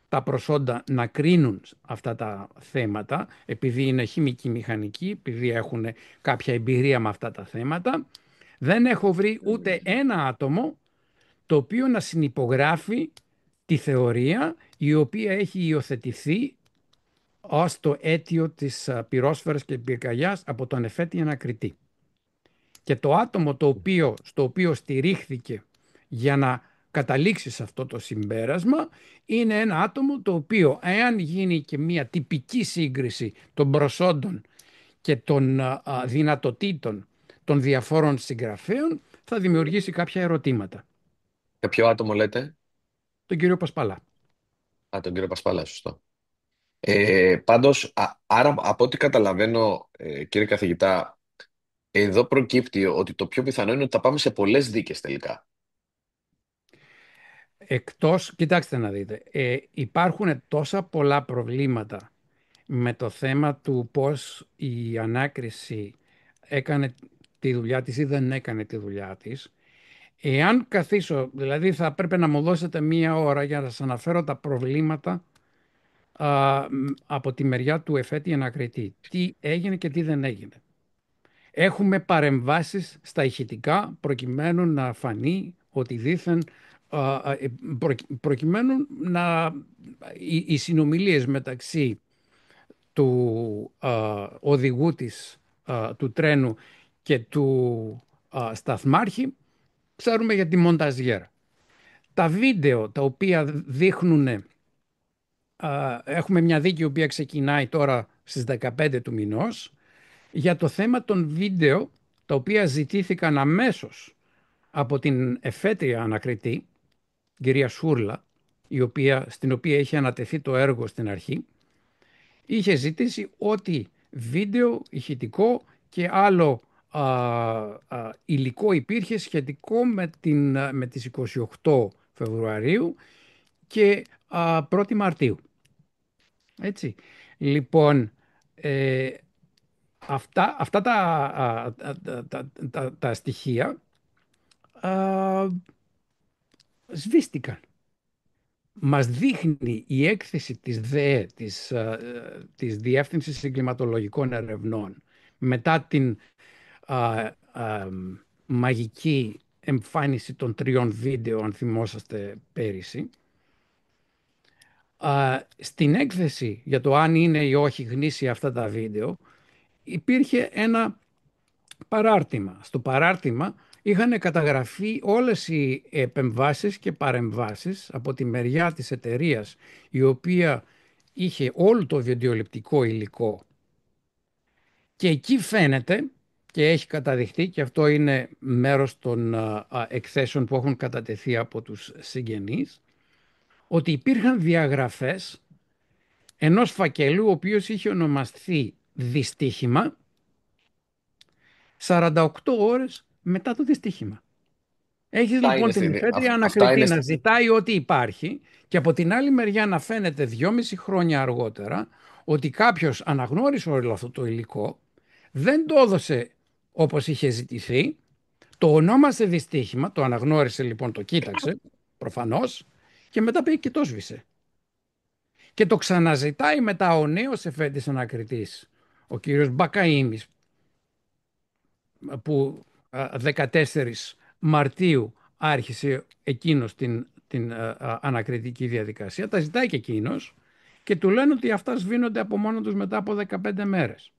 τα προσόντα να κρίνουν αυτά τα θέματα, επειδή είναι χημικοί μηχανικοί, επειδή έχουν κάποια εμπειρία με αυτά τα θέματα, δεν έχω βρει ούτε ένα άτομο το οποίο να συνυπογράφει τη θεωρία η οποία έχει υιοθετηθεί ως το αίτιο της πυρόσφαιρας και πυρκαγιάς από τον εφέτη ανακριτή. Και το άτομο στο οποίο στηρίχθηκε για να καταλήξει σε αυτό το συμπέρασμα είναι ένα άτομο το οποίο, εάν γίνει και μια τυπική σύγκριση των προσόντων και των δυνατοτήτων των διαφόρων συγγραφέων, θα δημιουργήσει κάποια ερωτήματα. Για ποιο άτομο λέτε? Τον κύριο Πασπαλά. Α, τον κύριο Πασπάλα, σωστό. Πάντως, άρα από ό,τι καταλαβαίνω, κύριε καθηγητά, εδώ προκύπτει ότι το πιο πιθανό είναι ότι θα πάμε σε πολλές δίκες τελικά. Κοιτάξτε να δείτε, υπάρχουν τόσα πολλά προβλήματα με το θέμα του πώς η ανάκριση έκανε τη δουλειά της ή δεν έκανε τη δουλειά της. Εάν καθίσω, δηλαδή θα πρέπει να μου δώσετε μία ώρα για να σας αναφέρω τα προβλήματα από τη μεριά του εφέτη ανακριτή. Τι έγινε και τι δεν έγινε. Έχουμε παρεμβάσεις στα ηχητικά προκειμένου να φανεί ότι δήθεν προκειμένου να οι συνομιλίες μεταξύ του οδηγού του τρένου και του σταθμάρχη, ξέρουμε για τη μονταζιέρα. Τα βίντεο τα οποία δείχνουν, έχουμε μια δίκη η οποία ξεκινάει τώρα στις 15 του μηνός για το θέμα των βίντεο τα οποία ζητήθηκαν αμέσως από την εφέτεια ανακριτή, κυρία Σούρλα, στην οποία είχε ανατεθεί το έργο στην αρχή. Είχε ζητήσει ότι βίντεο, ηχητικό και άλλο υλικό υπήρχε σχετικό με τις 28 Φεβρουαρίου και 1η Μαρτίου. Έτσι. Λοιπόν, αυτά τα στοιχεία σβήστηκαν. Μας δείχνει η έκθεση της ΔΕΕ, της Διεύθυνσης Εγκληματολογικών Ερευνών, μετά την μαγική εμφάνιση των 3 βίντεο, αν θυμόσαστε πέρυσι, στην έκθεση για το αν είναι ή όχι γνήσια αυτά τα βίντεο, υπήρχε ένα παράρτημα. Στο παράρτημα είχαν καταγραφεί όλες οι επεμβάσεις και παρεμβάσεις από τη μεριά της εταιρείας, η οποία είχε όλο το βιντεοληπτικό υλικό, και εκεί φαίνεται και έχει καταδειχθεί, και αυτό είναι μέρος των εκθέσεων που έχουν κατατεθεί από τους συγγενείς, ότι υπήρχαν διαγραφές ενός φακελού ο οποίος είχε ονομαστεί δυστύχημα 48 ώρες μετά το δυστύχημα. Έχεις λοιπόν την εφέτεια ανακριτή να ζητάει ό,τι υπάρχει και από την άλλη μεριά να φαίνεται 2,5 χρόνια αργότερα ότι κάποιος αναγνώρισε όλο αυτό το υλικό, δεν το έδωσε όπως είχε ζητηθεί, το ονόμασε δυστύχημα, το αναγνώρισε λοιπόν, το κοίταξε προφανώς και μετά πήγε και το σβήσε. Και το ξαναζητάει μετά ο νέος εφέτης ανακριτής, ο κύριος Μπακαΐμης, που 14 Μαρτίου άρχισε εκείνος την ανακριτική διαδικασία. Τα ζητάει και εκείνος και του λένε ότι αυτά σβήνονται από μόνο τους μετά από 15 μέρες.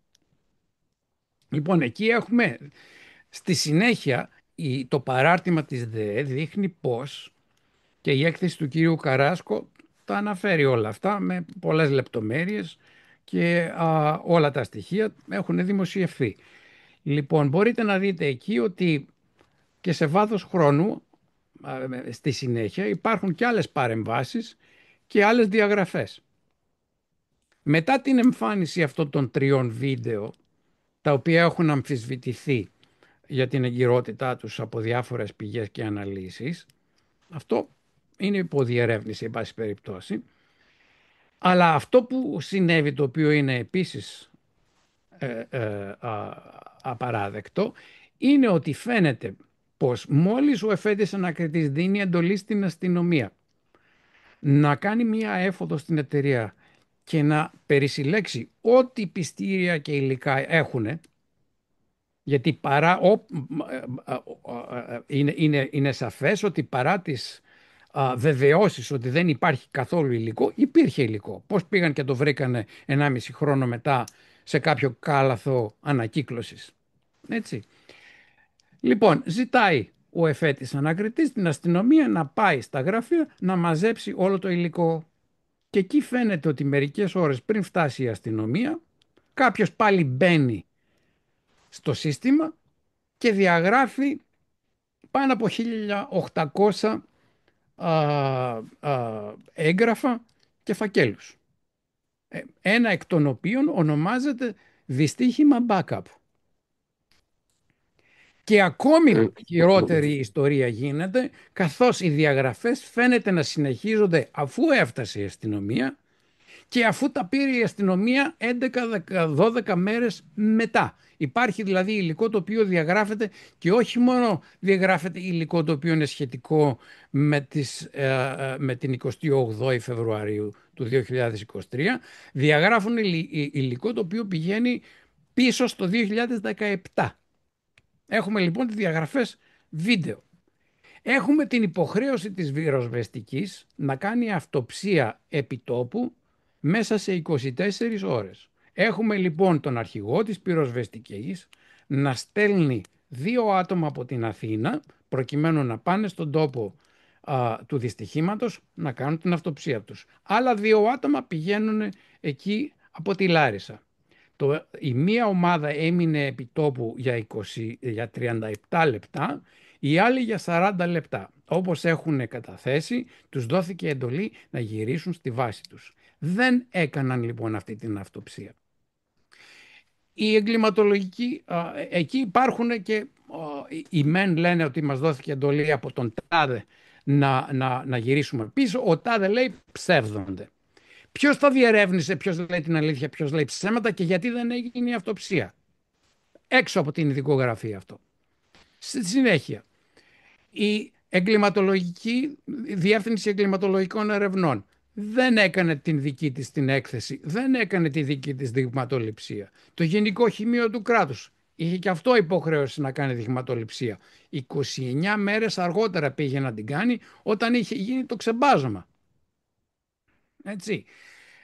Λοιπόν, εκεί έχουμε στη συνέχεια το παράρτημα της ΔΕΕ δείχνει πώς, και η έκθεση του κυρίου Καράσκο τα αναφέρει όλα αυτά με πολλές λεπτομέρειες και όλα τα στοιχεία έχουν δημοσιευθεί. Λοιπόν, μπορείτε να δείτε εκεί ότι και σε βάθος χρόνου στη συνέχεια υπάρχουν και άλλες παρεμβάσεις και άλλες διαγραφές. Μετά την εμφάνιση αυτών των 3 βίντεο, τα οποία έχουν αμφισβητηθεί για την εγκυρότητά τους από διάφορες πηγές και αναλύσεις, αυτό είναι υποδιερεύνηση εν πάση περιπτώσει, αλλά αυτό που συνέβη, το οποίο είναι επίσης απαράδεκτο, είναι ότι φαίνεται πως μόλις ο εφέτης ανακριτής δίνει εντολή στην αστυνομία να κάνει μία έφοδο στην εταιρεία και να περισυλλέξει ό,τι πιστήρια και υλικά έχουν, γιατί είναι σαφές ότι παρά τις βεβαιώσεις ότι δεν υπάρχει καθόλου υλικό, υπήρχε υλικό. Πώς πήγαν και το βρήκανε 1,5 χρόνο μετά σε κάποιο κάλαθο ανακύκλωσης. Έτσι. Λοιπόν, ζητάει ο εφέτης ανακριτής την αστυνομία να πάει στα γραφεία να μαζέψει όλο το υλικό. Και εκεί φαίνεται ότι μερικές ώρες πριν φτάσει η αστυνομία, κάποιος πάλι μπαίνει στο σύστημα και διαγράφει πάνω από 1.800 έγγραφα και φακέλους. Ένα εκ των οποίων ονομάζεται δυστύχημα backup. Και ακόμη χειρότερη η ιστορία γίνεται, καθώς οι διαγραφές φαίνεται να συνεχίζονται αφού έφτασε η αστυνομία Και αφού τα πήρε η αστυνομία 11-12 μέρες μετά. Υπάρχει δηλαδή υλικό το οποίο διαγράφεται, και όχι μόνο διαγράφεται υλικό το οποίο είναι σχετικό με την 28η Φεβρουαρίου του 2023, διαγράφουν υλικό το οποίο πηγαίνει πίσω στο 2017. Έχουμε λοιπόν τις διαγραφές βίντεο. Έχουμε την υποχρέωση της πυροσβεστικής να κάνει αυτοψία επιτόπου μέσα σε 24 ώρες. Έχουμε λοιπόν τον αρχηγό της πυροσβεστικής να στέλνει 2 άτομα από την Αθήνα προκειμένου να πάνε στον τόπο του δυστυχήματος να κάνουν την αυτοψία τους. Άλλα 2 άτομα πηγαίνουν εκεί από τη Λάρισα. Η μία ομάδα έμεινε επιτόπου για 37 λεπτά, οι άλλοι για 40 λεπτά. Όπως έχουν καταθέσει, τους δόθηκε εντολή να γυρίσουν στη βάση τους. Δεν έκαναν λοιπόν αυτή την αυτοψία. Οι εγκληματολογικοί, εκεί υπάρχουν και οι μεν λένε ότι μας δόθηκε εντολή από τον τάδε να γυρίσουμε πίσω, ο τάδε λέει ψεύδονται. Ποιος τα διερεύνησε, ποιος λέει την αλήθεια, ποιος λέει ψέματα και γιατί δεν έγινε η αυτοψία? Έξω από την ειδικογραφία αυτό. Στη συνέχεια, η εγκληματολογική διεύθυνση εγκληματολογικών ερευνών δεν έκανε την δική της την έκθεση, δεν έκανε τη δική της δειγματοληψία. Το Γενικό Χημείο του Κράτους είχε και αυτό υποχρέωση να κάνει δειγματοληψία. 29 μέρες αργότερα πήγε να την κάνει όταν είχε γίνει το ξεμπάζωμα. Έτσι.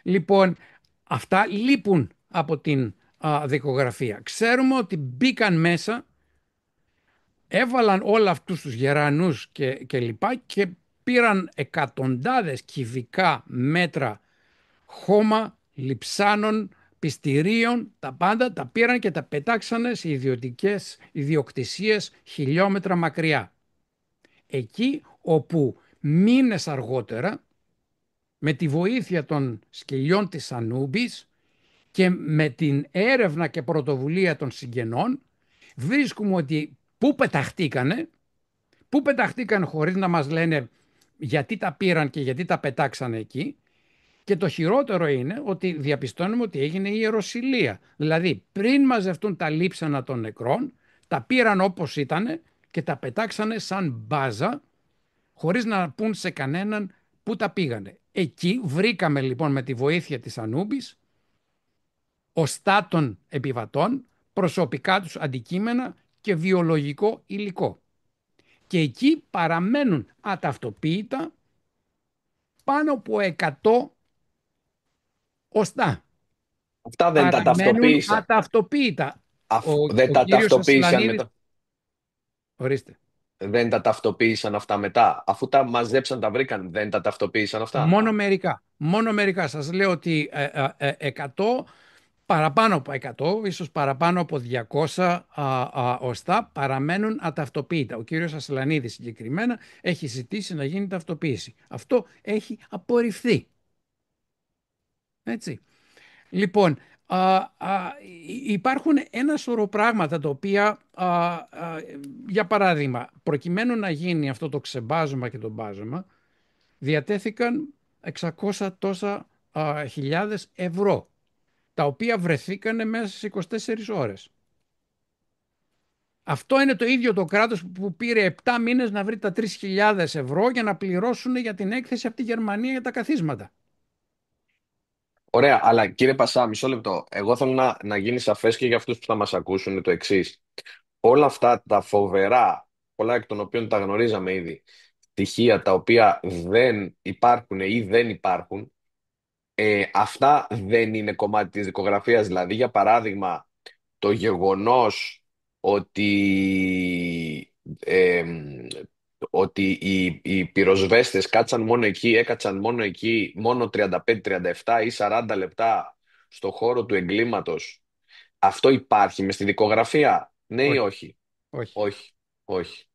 Λοιπόν, αυτά λείπουν από την δικογραφία. Ξέρουμε ότι μπήκαν μέσα, έβαλαν όλα αυτούς τους γερανούς και λοιπά και πήραν εκατοντάδες κυβικά μέτρα χώμα, λιψάνων, πιστηρίων, τα πάντα τα πήραν και τα πετάξανε σε ιδιωτικές ιδιοκτησίες χιλιόμετρα μακριά. Εκεί όπου μήνες αργότερα, με τη βοήθεια των σκυλιών της Ανούμπης και με την έρευνα και πρωτοβουλία των συγγενών, βρίσκουμε ότι πού πεταχτήκανε χωρίς να μας λένε γιατί τα πήραν και γιατί τα πετάξανε εκεί. Και το χειρότερο είναι ότι διαπιστώνουμε ότι έγινε η ιεροσυλία. Δηλαδή πριν μαζευτούν τα λείψανα των νεκρών, τα πήραν όπως ήτανε και τα πετάξανε σαν μπάζα, χωρίς να πούν σε κανέναν πού τα πήγανε. Εκεί βρήκαμε λοιπόν με τη βοήθεια της Ανούμπης οστά των επιβατών, προσωπικά τους αντικείμενα και βιολογικό υλικό. Και εκεί παραμένουν αταυτοποίητα πάνω από 100 οστά. Αυτά δεν τα Παραμένουν ταυτοποίησαν. αταυτοποίητα. Δεν Ο τα κύριος ταυτοποίησαν Ασλανίδης, μετά. ορίστε, Δεν τα ταυτοποίησαν αυτά μετά. Αφού τα μαζέψαν, τα βρήκαν, δεν τα ταυτοποίησαν αυτά. μόνο μερικά. Μόνο μερικά. Σας λέω ότι 100, παραπάνω από 100, ίσως παραπάνω από 200 οστά παραμένουν αταυτοποίητα. Ο κύριος Ασλανίδης συγκεκριμένα έχει ζητήσει να γίνει ταυτοποίηση. Αυτό έχει απορριφθεί. Έτσι. Λοιπόν, υπάρχουν ένα σωρό πράγματα τα οποία, για παράδειγμα, προκειμένου να γίνει αυτό το ξεμπάζωμα και το μπάζωμα, διατέθηκαν 600 τόσα χιλιάδες ευρώ, τα οποία βρεθήκανε μέσα στις 24 ώρες. Αυτό είναι το ίδιο το κράτος που πήρε 7 μήνες να βρει τα 3.000 ευρώ για να πληρώσουν για την έκθεση από τη Γερμανία για τα καθίσματα. Ωραία, αλλά κύριε Πασά, μισό λεπτό. Εγώ θέλω να γίνει σαφές και για αυτούς που θα μας ακούσουν το εξής. Όλα αυτά τα φοβερά, πολλά εκ των οποίων τα γνωρίζαμε ήδη, στοιχεία τα οποία δεν υπάρχουν ή δεν υπάρχουν, αυτά δεν είναι κομμάτι της δικογραφίας. Δηλαδή, για παράδειγμα, το γεγονός ε, ότι οι πυροσβέστες έκατσαν μόνο εκεί, μόνο 35, 37 ή 40 λεπτά στο χώρο του εγκλήματος. Αυτό υπάρχει με στη δικογραφία, ναι ή Όχι, όχι? όχι. Όχι, όχι.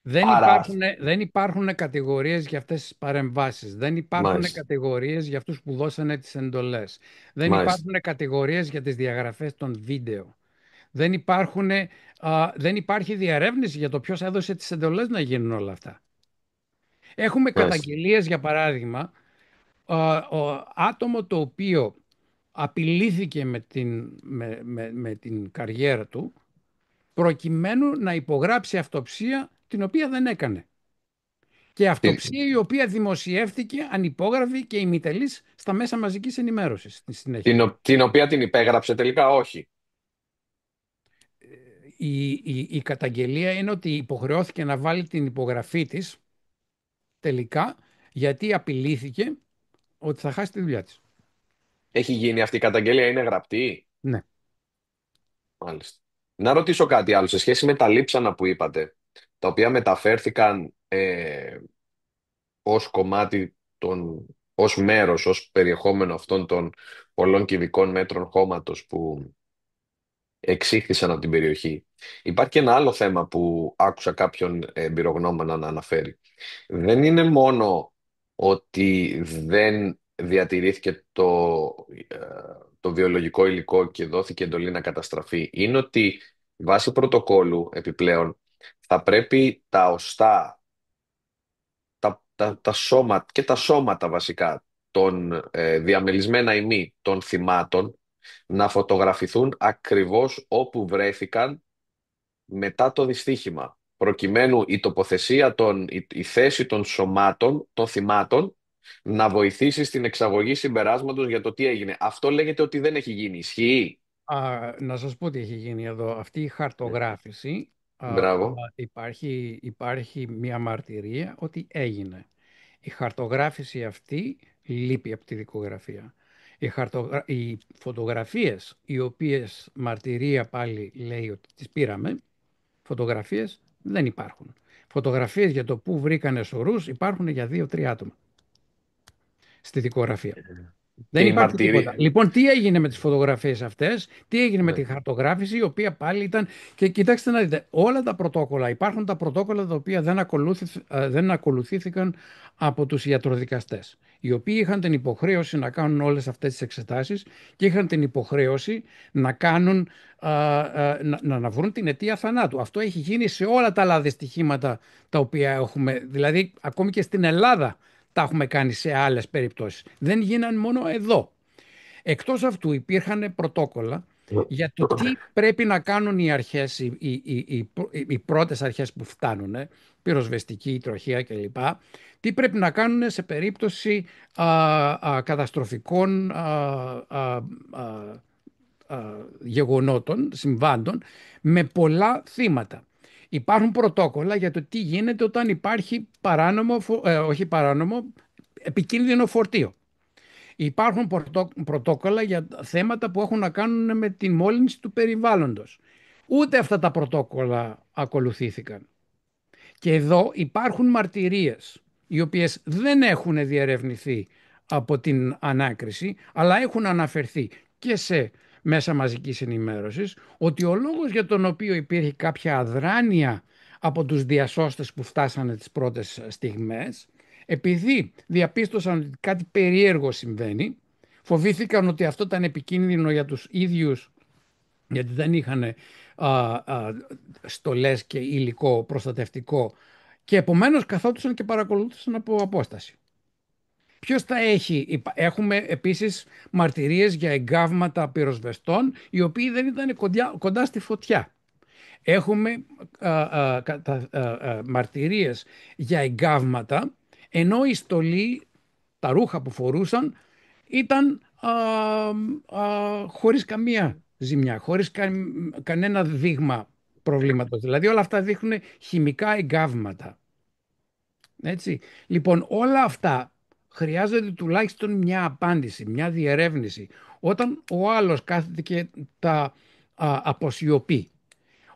Δεν Άρα, υπάρχουν, δεν υπάρχουν κατηγορίες για αυτές τις παρεμβάσεις. Δεν υπάρχουν μάλιστα, κατηγορίες για αυτούς που δώσανε τις εντολές. Δεν μάλιστα. υπάρχουν κατηγορίες για τις διαγραφές των βίντεο. Δεν υπάρχει διαρεύνηση για το ποιος έδωσε τις εντολές να γίνουν όλα αυτά. Έχουμε Μάλιστα. καταγγελίες, για παράδειγμα, άτομο το οποίο απειλήθηκε με την καριέρα του προκειμένου να υπογράψει αυτοψία την οποία δεν έκανε. Και Την, αυτοψία η οποία δημοσιεύτηκε ανυπόγραφη και ημιτελής στα μέσα μαζικής ενημέρωσης στη συνέχεια. την οποία την υπέγραψε τελικά, όχι. Η καταγγελία είναι ότι υποχρεώθηκε να βάλει την υπογραφή της τελικά γιατί απειλήθηκε ότι θα χάσει τη δουλειά της. Έχει γίνει αυτή η καταγγελία, είναι γραπτή. Ναι. Μάλιστα. Να ρωτήσω κάτι άλλο σε σχέση με τα λείψανα που είπατε, τα οποία μεταφέρθηκαν ως κομμάτι ως μέρος, ως περιεχόμενο αυτών των πολλών κυβικών μέτρων χώματος που εξήχθησαν από την περιοχή. Υπάρχει και ένα άλλο θέμα που άκουσα κάποιον εμπειρογνώμονα να αναφέρει. Δεν είναι μόνο ότι δεν διατηρήθηκε ε, το βιολογικό υλικό και δόθηκε εντολή να καταστραφεί. Είναι ότι βάσει πρωτοκόλου επιπλέον θα πρέπει τα οστά, τα σώματα και τα σώματα βασικά των διαμελισμένα ημί των θυμάτων να φωτογραφηθούν ακριβώς όπου βρέθηκαν μετά το δυστύχημα, προκειμένου η τοποθεσία η θέση των σωμάτων, των θυμάτων, να βοηθήσει στην εξαγωγή συμπεράσματος για το τι έγινε. Αυτό λέγεται ότι δεν έχει γίνει. Ισχύει? Να σας πω τι έχει γίνει εδώ. Αυτή η χαρτογράφηση, Μπράβο. υπάρχει μια μαρτυρία ότι έγινε. Η χαρτογράφηση αυτή λείπει από τη δικογραφία. Οι φωτογραφίες, οι οποίες μαρτυρία πάλι λέει ότι τις πήραμε, φωτογραφίες δεν υπάρχουν. Φωτογραφίες για το πού βρήκανε σωρούς υπάρχουν για 2-3 άτομα στη δικογραφία. Και Δεν η υπάρχει τίποτα. μαρτυρία... Λοιπόν, τι έγινε με τις φωτογραφίες αυτές, τι έγινε με Ναι. τη χαρτογράφηση, η οποία πάλι ήταν. Και κοιτάξτε να δείτε, όλα τα πρωτόκολλα, υπάρχουν τα πρωτόκολλα τα οποία δεν ακολουθήθηκαν από τους ιατροδικαστές, οι οποίοι είχαν την υποχρέωση να κάνουν όλες αυτές τις εξετάσεις και είχαν την υποχρέωση να κάνουν, να βρουν την αιτία θανάτου. Αυτό έχει γίνει σε όλα τα άλλα δυστυχήματα τα οποία έχουμε, δηλαδή ακόμη και στην Ελλάδα τα έχουμε κάνει σε άλλες περιπτώσεις. Δεν γίνανε μόνο εδώ. Εκτός αυτού υπήρχαν πρωτόκολλα για το τι πρέπει να κάνουν οι αρχές, οι πρώτες αρχές που φτάνουν, πυροσβεστική, τροχία κλπ. Τι πρέπει να κάνουν σε περίπτωση καταστροφικών γεγονότων, συμβάντων, με πολλά θύματα. Υπάρχουν πρωτόκολλα για το τι γίνεται όταν υπάρχει όχι παράνομο, επικίνδυνο φορτίο. Υπάρχουν πρωτόκολλα για θέματα που έχουν να κάνουν με την μόλυνση του περιβάλλοντος. Ούτε αυτά τα πρωτόκολλα ακολουθήθηκαν. Και εδώ υπάρχουν μαρτυρίες, οι οποίες δεν έχουν διερευνηθεί από την ανάκριση, αλλά έχουν αναφερθεί και σε μέσα μαζικής ενημέρωσης, ότι ο λόγος για τον οποίο υπήρχε κάποια αδράνεια από τους διασώστες που φτάσανε τις πρώτες στιγμές, επειδή διαπίστωσαν ότι κάτι περίεργο συμβαίνει, φοβήθηκαν ότι αυτό ήταν επικίνδυνο για τους ίδιους, γιατί δεν είχαν στολές και υλικό προστατευτικό, και επομένως καθόντουσαν και παρακολούθησαν από απόσταση. Ποιος τα έχει? Έχουμε επίσης μαρτυρίες για εγκάβματα πυροσβεστών οι οποίοι δεν ήταν κοντά στη φωτιά. Έχουμε μαρτυρίες για εγκάβματα ενώ η στολή, τα ρούχα που φορούσαν ήταν χωρίς καμία ζημιά, χωρίς κανένα δείγμα προβλήματος. Δηλαδή όλα αυτά δείχνουν χημικά εγκάβματα. Έτσι. Λοιπόν, όλα αυτά χρειάζεται τουλάχιστον μια απάντηση, μια διερεύνηση. Όταν ο άλλος κάθεται και τα αποσιωπεί,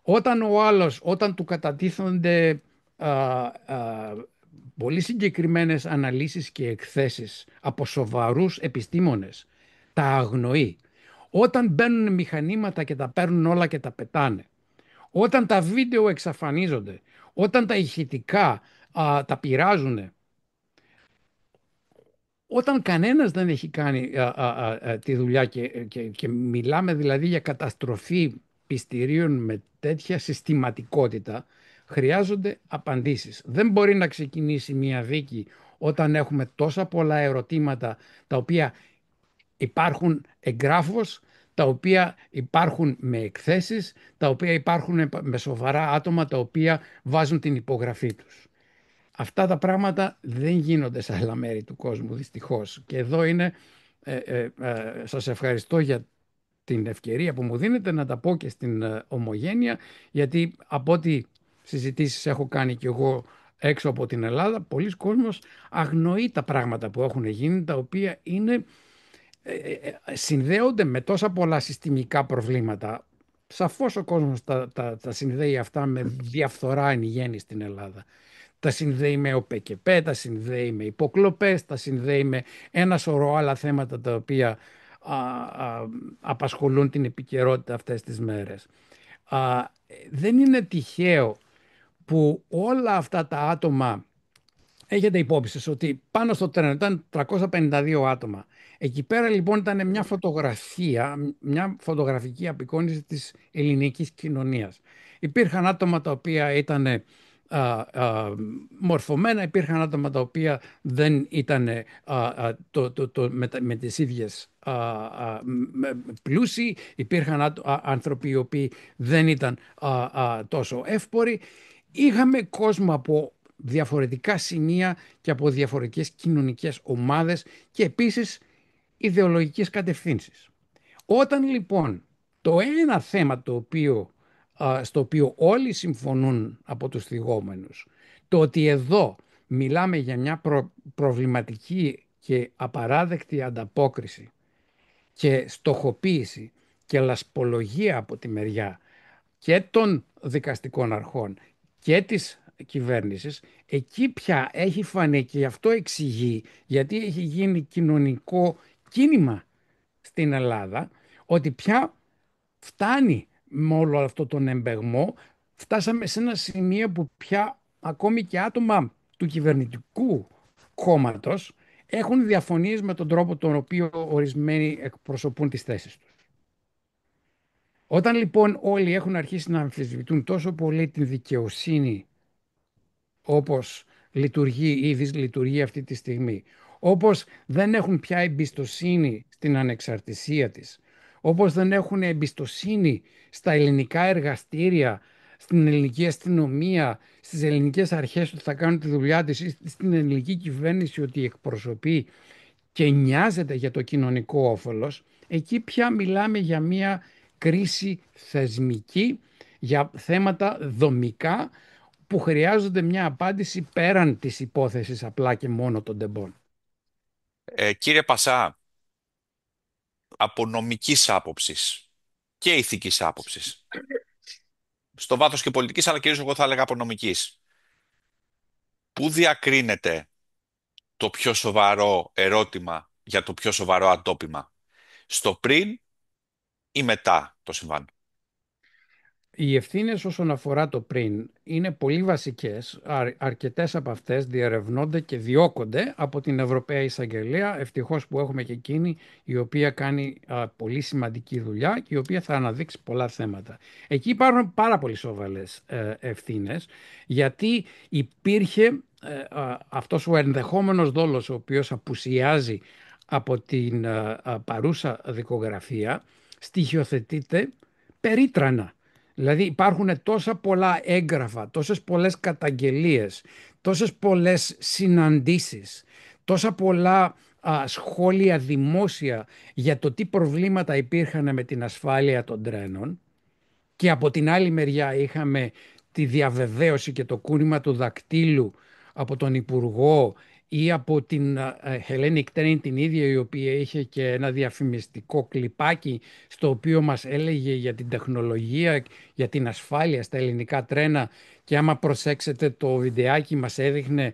όταν ο άλλος, όταν του κατατίθενται πολύ συγκεκριμένες αναλύσεις και εκθέσεις από σοβαρούς επιστήμονες, τα αγνοεί, όταν μπαίνουν μηχανήματα και τα παίρνουν όλα και τα πετάνε, όταν τα βίντεο εξαφανίζονται, όταν τα ηχητικά τα πειράζουν, όταν κανένας δεν έχει κάνει τη δουλειά και μιλάμε δηλαδή για καταστροφή πιστηρίων με τέτοια συστηματικότητα, χρειάζονται απαντήσεις. Δεν μπορεί να ξεκινήσει μια δίκη όταν έχουμε τόσα πολλά ερωτήματα τα οποία υπάρχουν εγγράφως, τα οποία υπάρχουν με εκθέσεις, τα οποία υπάρχουν με σοβαρά άτομα τα οποία βάζουν την υπογραφή τους. Αυτά τα πράγματα δεν γίνονται σε άλλα μέρη του κόσμου, δυστυχώς. Και εδώ είναι, σας ευχαριστώ για την ευκαιρία που μου δίνετε να τα πω και στην Ομογένεια, γιατί από ό,τι συζητήσεις έχω κάνει και εγώ έξω από την Ελλάδα, πολλοί κόσμος αγνοεί τα πράγματα που έχουν γίνει, τα οποία είναι, συνδέονται με τόσα πολλά συστημικά προβλήματα. Σαφώς ο κόσμος τα συνδέει αυτά με διαφθορά εν γέννη στην Ελλάδα. Τα συνδέει με ΟΠΕΚΕΠΕ, τα συνδέει με υποκλοπές, τα συνδέει με ένα σωρό άλλα θέματα τα οποία α, α, απασχολούν την επικαιρότητα αυτές τις μέρες. Δεν είναι τυχαίο που όλα αυτά τα άτομα, έχετε υπόψη σας ότι πάνω στο τρένο ήταν 352 άτομα. Εκεί πέρα λοιπόν ήταν μια φωτογραφία, μια φωτογραφική απεικόνιση της ελληνικής κοινωνίας. Υπήρχαν άτομα τα οποία ήταν μορφωμένα, υπήρχαν άτομα τα οποία δεν ήταν με τις ίδιες πλούσιοι, υπήρχαν άνθρωποι οι οποίοι δεν ήταν τόσο εύποροι. Είχαμε κόσμο από διαφορετικά σημεία και από διαφορετικές κοινωνικές ομάδες και επίσης ιδεολογικές κατευθύνσεις. Όταν λοιπόν το ένα θέμα το οποίο, στο οποίο όλοι συμφωνούν από τους θυγόμενους, το ότι εδώ μιλάμε για μια προβληματική και απαράδεκτη ανταπόκριση και στοχοποίηση και λασπολογία από τη μεριά και των δικαστικών αρχών και της κυβέρνησης, εκεί πια έχει φανεί και γι' αυτό εξηγεί γιατί έχει γίνει κοινωνικό κίνημα στην Ελλάδα, ότι πια φτάνει με όλο αυτό τον εμπεγμό, φτάσαμε σε ένα σημείο που πια ακόμη και άτομα του κυβερνητικού κόμματος έχουν διαφωνίες με τον τρόπο τον οποίο ορισμένοι εκπροσωπούν τις θέσεις τους. Όταν λοιπόν όλοι έχουν αρχίσει να αμφισβητούν τόσο πολύ την δικαιοσύνη όπως λειτουργεί ή δυσλειτουργεί αυτή τη στιγμή, όπως δεν έχουν πια εμπιστοσύνη στην ανεξαρτησία της, όπως δεν έχουν εμπιστοσύνη στα ελληνικά εργαστήρια, στην ελληνική αστυνομία, στις ελληνικές αρχές ότι θα κάνουν τη δουλειά της, ή στην ελληνική κυβέρνηση ότι εκπροσωπεί και νοιάζεται για το κοινωνικό όφελος, εκεί πια μιλάμε για μια κρίση θεσμική, για θέματα δομικά που χρειάζονται μια απάντηση πέραν της υπόθεσης απλά και μόνο των τεμπών. Κύριε Πασά, από νομικής άποψης και ηθικής άποψης, στο βάθος και πολιτικής, αλλά κυρίως εγώ θα έλεγα από νομικής, πού διακρίνεται το πιο σοβαρό ερώτημα για το πιο σοβαρό ατόπιμα, στο πριν ή μετά το συμβάν? Οι ευθύνες όσον αφορά το πριν είναι πολύ βασικές. Αρκετές από αυτές διερευνώνται και διώκονται από την Ευρωπαία Εισαγγελία. Ευτυχώς που έχουμε και εκείνη η οποία κάνει πολύ σημαντική δουλειά και η οποία θα αναδείξει πολλά θέματα. Εκεί υπάρχουν πάρα πολύ σοβαρές ευθύνες, γιατί υπήρχε αυτός ο ενδεχόμενος δόλος ο οποίος απουσιάζει από την παρούσα δικογραφία, στοιχειοθετείται περίτρανα. Δηλαδή υπάρχουν τόσα πολλά έγγραφα, τόσες πολλές καταγγελίες, τόσες πολλές συναντήσεις, τόσα πολλά σχόλια δημόσια για το τι προβλήματα υπήρχαν με την ασφάλεια των τρένων, και από την άλλη μεριά είχαμε τη διαβεβαίωση και το κούνημα του δακτύλου από τον Υπουργό ή από την Hellenic Train την ίδια, η οποία είχε και ένα διαφημιστικό κλιπάκι στο οποίο μας έλεγε για την τεχνολογία, για την ασφάλεια στα ελληνικά τρένα, και άμα προσέξετε το βιντεάκι μας έδειχνε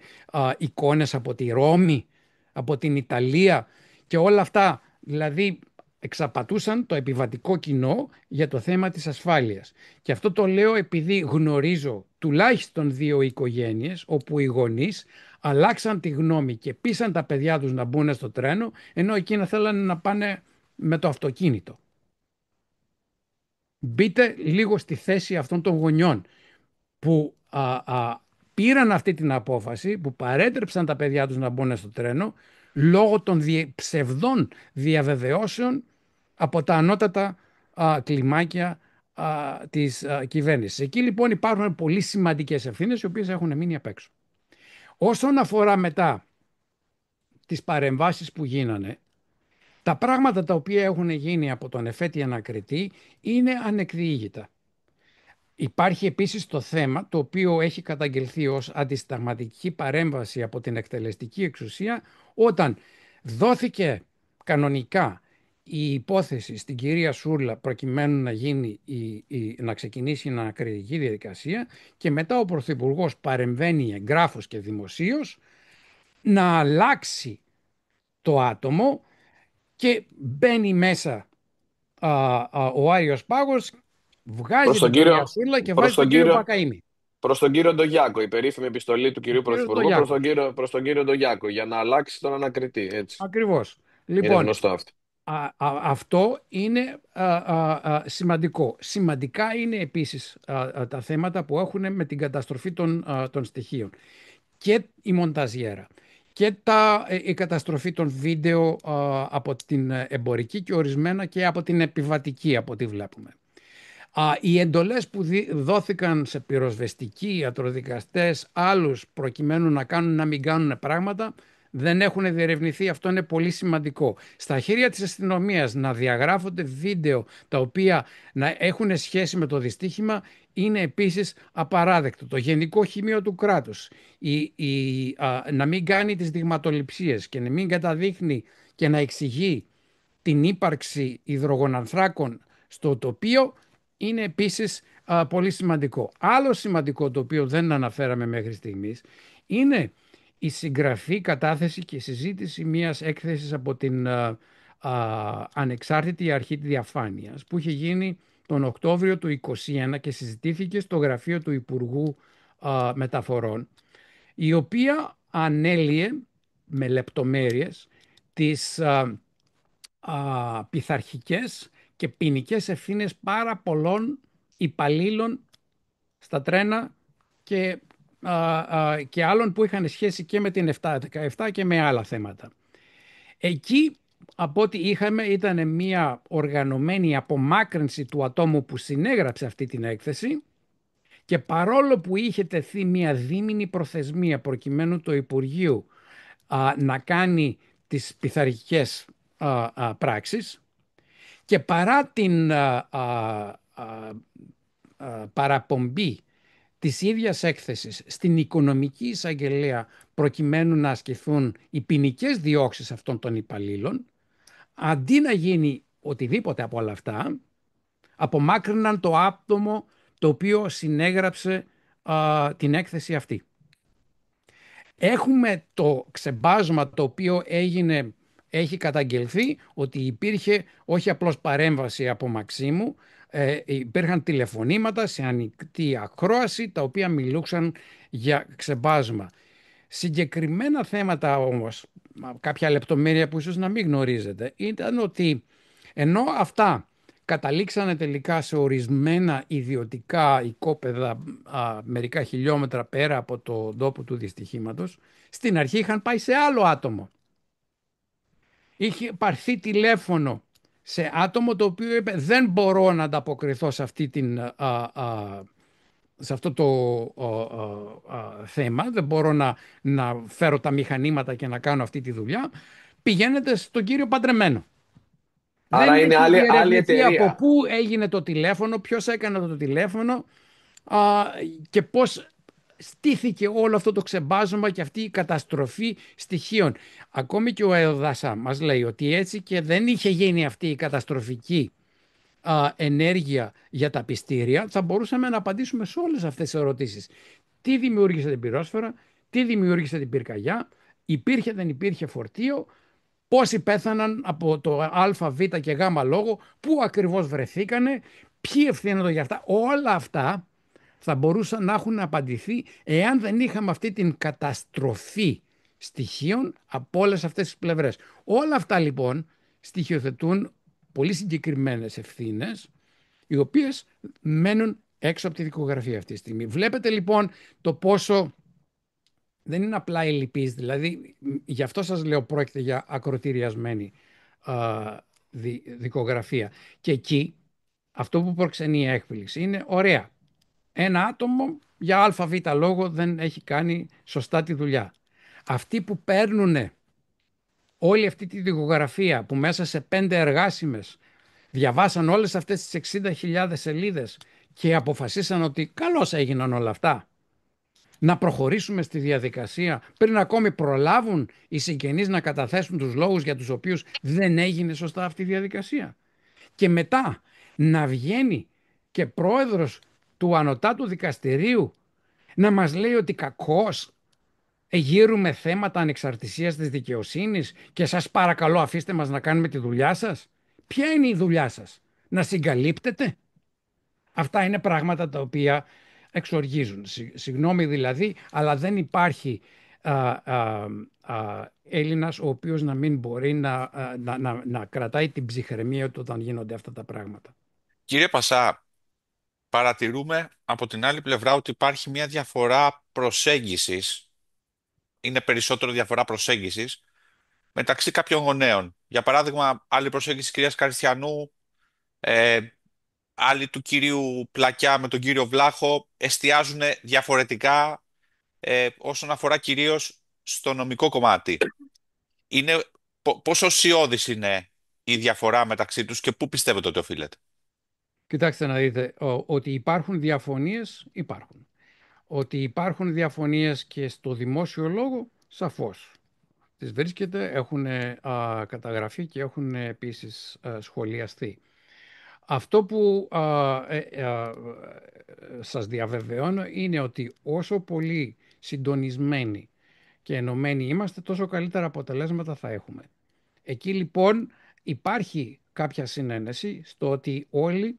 εικόνες από τη Ρώμη, από την Ιταλία και όλα αυτά. Δηλαδή εξαπατούσαν το επιβατικό κοινό για το θέμα της ασφάλειας. Και αυτό το λέω επειδή γνωρίζω τουλάχιστον δύο οικογένειες όπου οι γονείς αλλάξαν τη γνώμη και πείσαν τα παιδιά τους να μπουν στο τρένο, ενώ εκείνα θέλανε να πάνε με το αυτοκίνητο. Μπείτε λίγο στη θέση αυτών των γονιών που πήραν αυτή την απόφαση που παρέτρεψαν τα παιδιά τους να μπουν στο τρένο λόγω των ψευδών διαβεβαιώσεων από τα ανώτατα κλιμάκια της κυβέρνησης. Εκεί λοιπόν υπάρχουν πολύ σημαντικές ευθύνες οι οποίες έχουν μείνει απ' έξω. Όσον αφορά μετά τις παρεμβάσεις που γίνανε, τα πράγματα τα οποία έχουν γίνει από τον εφέτη ανακριτή είναι ανεκδιήγητα. Υπάρχει επίσης το θέμα το οποίο έχει καταγγελθεί ως αντισυνταγματική παρέμβαση από την εκτελεστική εξουσία όταν δόθηκε κανονικά η υπόθεση στην κυρία Σούρλα προκειμένου να, να ξεκινήσει η ανακριτική διαδικασία και μετά ο Πρωθυπουργός παρεμβαίνει εγγράφος και δημοσίως να αλλάξει το άτομο και μπαίνει μέσα ο Άριος Πάγος, βγάζει Προς τον την κυρία κύριο, Σούρλα και προς βάζει τον τον κύριο κύριο, Πακαΐμη. προς τον κύριο Ντογιάκο, η περίφημη επιστολή του Ο κυρίου κύριος Πρωθυπουργού Στογιάκος. προς τον κύριο Ντογιάκο για να αλλάξει τον ανακριτή. Έτσι. Ακριβώς. Είναι Λοιπόν, γνωστό αυτό. αυτό είναι σημαντικό. Σημαντικά είναι επίσης τα θέματα που έχουν με την καταστροφή των στοιχείων και η μονταζιέρα και η καταστροφή των βίντεο από την εμπορική και ορισμένα και από την επιβατική από ό,τι βλέπουμε. Οι εντολές που δόθηκαν σε πυροσβεστικοί, ιατροδικαστές, άλλους προκειμένου να μην κάνουν πράγματα δεν έχουν διερευνηθεί. Αυτό είναι πολύ σημαντικό. Στα χέρια της αστυνομίας να διαγράφονται βίντεο τα οποία να έχουν σχέση με το δυστύχημα είναι επίσης απαράδεκτο. Το Γενικό Χημείο του κράτους να μην κάνει τις δειγματοληψίες και να μην καταδείχνει και να εξηγεί την ύπαρξη υδρογονανθράκων στο τοπίο είναι επίσης πολύ σημαντικό. Άλλο σημαντικό το οποίο δεν αναφέραμε μέχρι στιγμής είναι η συγγραφή, κατάθεση και συζήτηση μιας έκθεσης από την Ανεξάρτητη Αρχή Διαφάνειας που είχε γίνει τον Οκτώβριο του 2021 και συζητήθηκε στο γραφείο του Υπουργού Μεταφορών, η οποία ανέλυε με λεπτομέρειες τις πειθαρχικές και ποινικές ευθύνες πάρα πολλών υπαλλήλων στα τρένα και άλλων που είχαν σχέση και με την 717 και με άλλα θέματα. Εκεί από ό,τι είχαμε ήταν μια οργανωμένη απομάκρυνση του ατόμου που συνέγραψε αυτή την έκθεση και παρόλο που είχε τεθεί μια δίμηνη προθεσμία προκειμένου το Υπουργείο να κάνει τις πειθαρχικές πράξεις και παρά την παραπομπή της ίδιας έκθεσης στην Οικονομική Εισαγγελέα προκειμένου να ασκηθούν οι ποινικές διώξεις αυτών των υπαλλήλων, αντί να γίνει οτιδήποτε από όλα αυτά, απομάκρυναν το άτομο το οποίο συνέγραψε την έκθεση αυτή. Έχουμε το ξεμπάσμα το οποίο έχει καταγγελθεί ότι υπήρχε όχι απλώς παρέμβαση από Μαξίμου, υπήρχαν τηλεφωνήματα σε ανοιχτή ακρόαση τα οποία μιλούσαν για ξεμπάσμα. Συγκεκριμένα θέματα όμως, κάποια λεπτομέρεια που ίσως να μην γνωρίζετε, ήταν ότι ενώ αυτά καταλήξανε τελικά σε ορισμένα ιδιωτικά οικόπεδα μερικά χιλιόμετρα πέρα από το τόπο του δυστυχήματος, στην αρχή είχαν πάει σε άλλο άτομο. Είχε πάρθει τηλέφωνο σε άτομο το οποίο είπε δεν μπορώ να ανταποκριθώ σε σε αυτό το θέμα, δεν μπορώ να φέρω τα μηχανήματα και να κάνω αυτή τη δουλειά, πηγαίνετε στον κύριο Παντρεμένο. Άρα Δεν είναι έχει άλλη διερευνηθεί από εταιρεία. πού έγινε το τηλέφωνο, ποιος έκανε το τηλέφωνο και πώς στήθηκε όλο αυτό το ξεμπάζωμα και αυτή η καταστροφή στοιχείων. Ακόμη και ο ΕΟΔΑΣΑ μας λέει ότι έτσι και δεν είχε γίνει αυτή η καταστροφική ενέργεια για τα πιστήρια, θα μπορούσαμε να απαντήσουμε σε όλες αυτές τις ερωτήσεις. Τι δημιούργησε την πυρόσφαιρα, τι δημιούργησε την πυρκαγιά, υπήρχε δεν υπήρχε φορτίο, πόσοι πέθαναν από το α, β και γ λόγο, πού ακριβώς βρεθήκανε, ποιοι ευθύνονται για αυτά. Όλα αυτά θα μπορούσαν να έχουν απαντηθεί εάν δεν είχαμε αυτή την καταστροφή στοιχείων από όλες αυτές τις πλευρές. Όλα αυτά λοιπόν στοιχειοθετούν πολύ συγκεκριμένες ευθύνες, οι οποίες μένουν έξω από τη δικογραφία αυτή τη στιγμή. Βλέπετε λοιπόν το πόσο δεν είναι απλά ελλειπής, δηλαδή γι' αυτό σας λέω πρόκειται για ακροτηριασμένη δικογραφία. Και εκεί αυτό που προξενεί η έκπληξη είναι ωραία. Ένα άτομο για ΑΒ λόγο δεν έχει κάνει σωστά τη δουλειά. Αυτοί που παίρνουν όλη αυτή τη δικογραφία που μέσα σε 5 εργάσιμες διαβάσαν όλες αυτές τις 60.000 σελίδες και αποφασίσαν ότι καλώς έγιναν όλα αυτά, να προχωρήσουμε στη διαδικασία πριν ακόμη προλάβουν οι συγγενείς να καταθέσουν τους λόγους για τους οποίους δεν έγινε σωστά αυτή η διαδικασία. Και μετά να βγαίνει και πρόεδρος του Ανωτάτου Δικαστηρίου να μας λέει ότι κακώς εγείρουμε θέματα ανεξαρτησίας της δικαιοσύνης και σας παρακαλώ αφήστε μας να κάνουμε τη δουλειά σας. Ποια είναι η δουλειά σας? Να συγκαλύπτετε? Αυτά είναι πράγματα τα οποία εξοργίζουν. Συγγνώμη δηλαδή, αλλά δεν υπάρχει Έλληνας ο οποίος να μην μπορεί να κρατάει την ψυχραιμία του όταν γίνονται αυτά τα πράγματα. Κύριε Πασά, παρατηρούμε από την άλλη πλευρά ότι υπάρχει μια διαφορά προσέγγισης, είναι περισσότερο διαφορά προσέγγισης μεταξύ κάποιων γονέων. Για παράδειγμα, άλλη προσέγγιση της κυρίας Καριστιανού, ε, άλλη του κυρίου Πλακιά με τον κύριο Βλάχο, εστιάζουν διαφορετικά όσον αφορά κυρίως στο νομικό κομμάτι. Είναι, πόσο ουσιώδης είναι η διαφορά μεταξύ τους και πού πιστεύετε ότι οφείλεται? Κοιτάξτε να δείτε, ότι υπάρχουν διαφωνίες, υπάρχουν. Ότι υπάρχουν διαφωνίες και στο δημόσιο λόγο, σαφώς. Τις βρίσκεται, έχουν καταγραφεί και έχουν επίσης σχολιαστεί. Αυτό που σας διαβεβαιώνω είναι ότι όσο πολύ συντονισμένοι και ενωμένοι είμαστε, τόσο καλύτερα αποτελέσματα θα έχουμε. Εκεί λοιπόν υπάρχει κάποια συνένεση στο ότι όλοι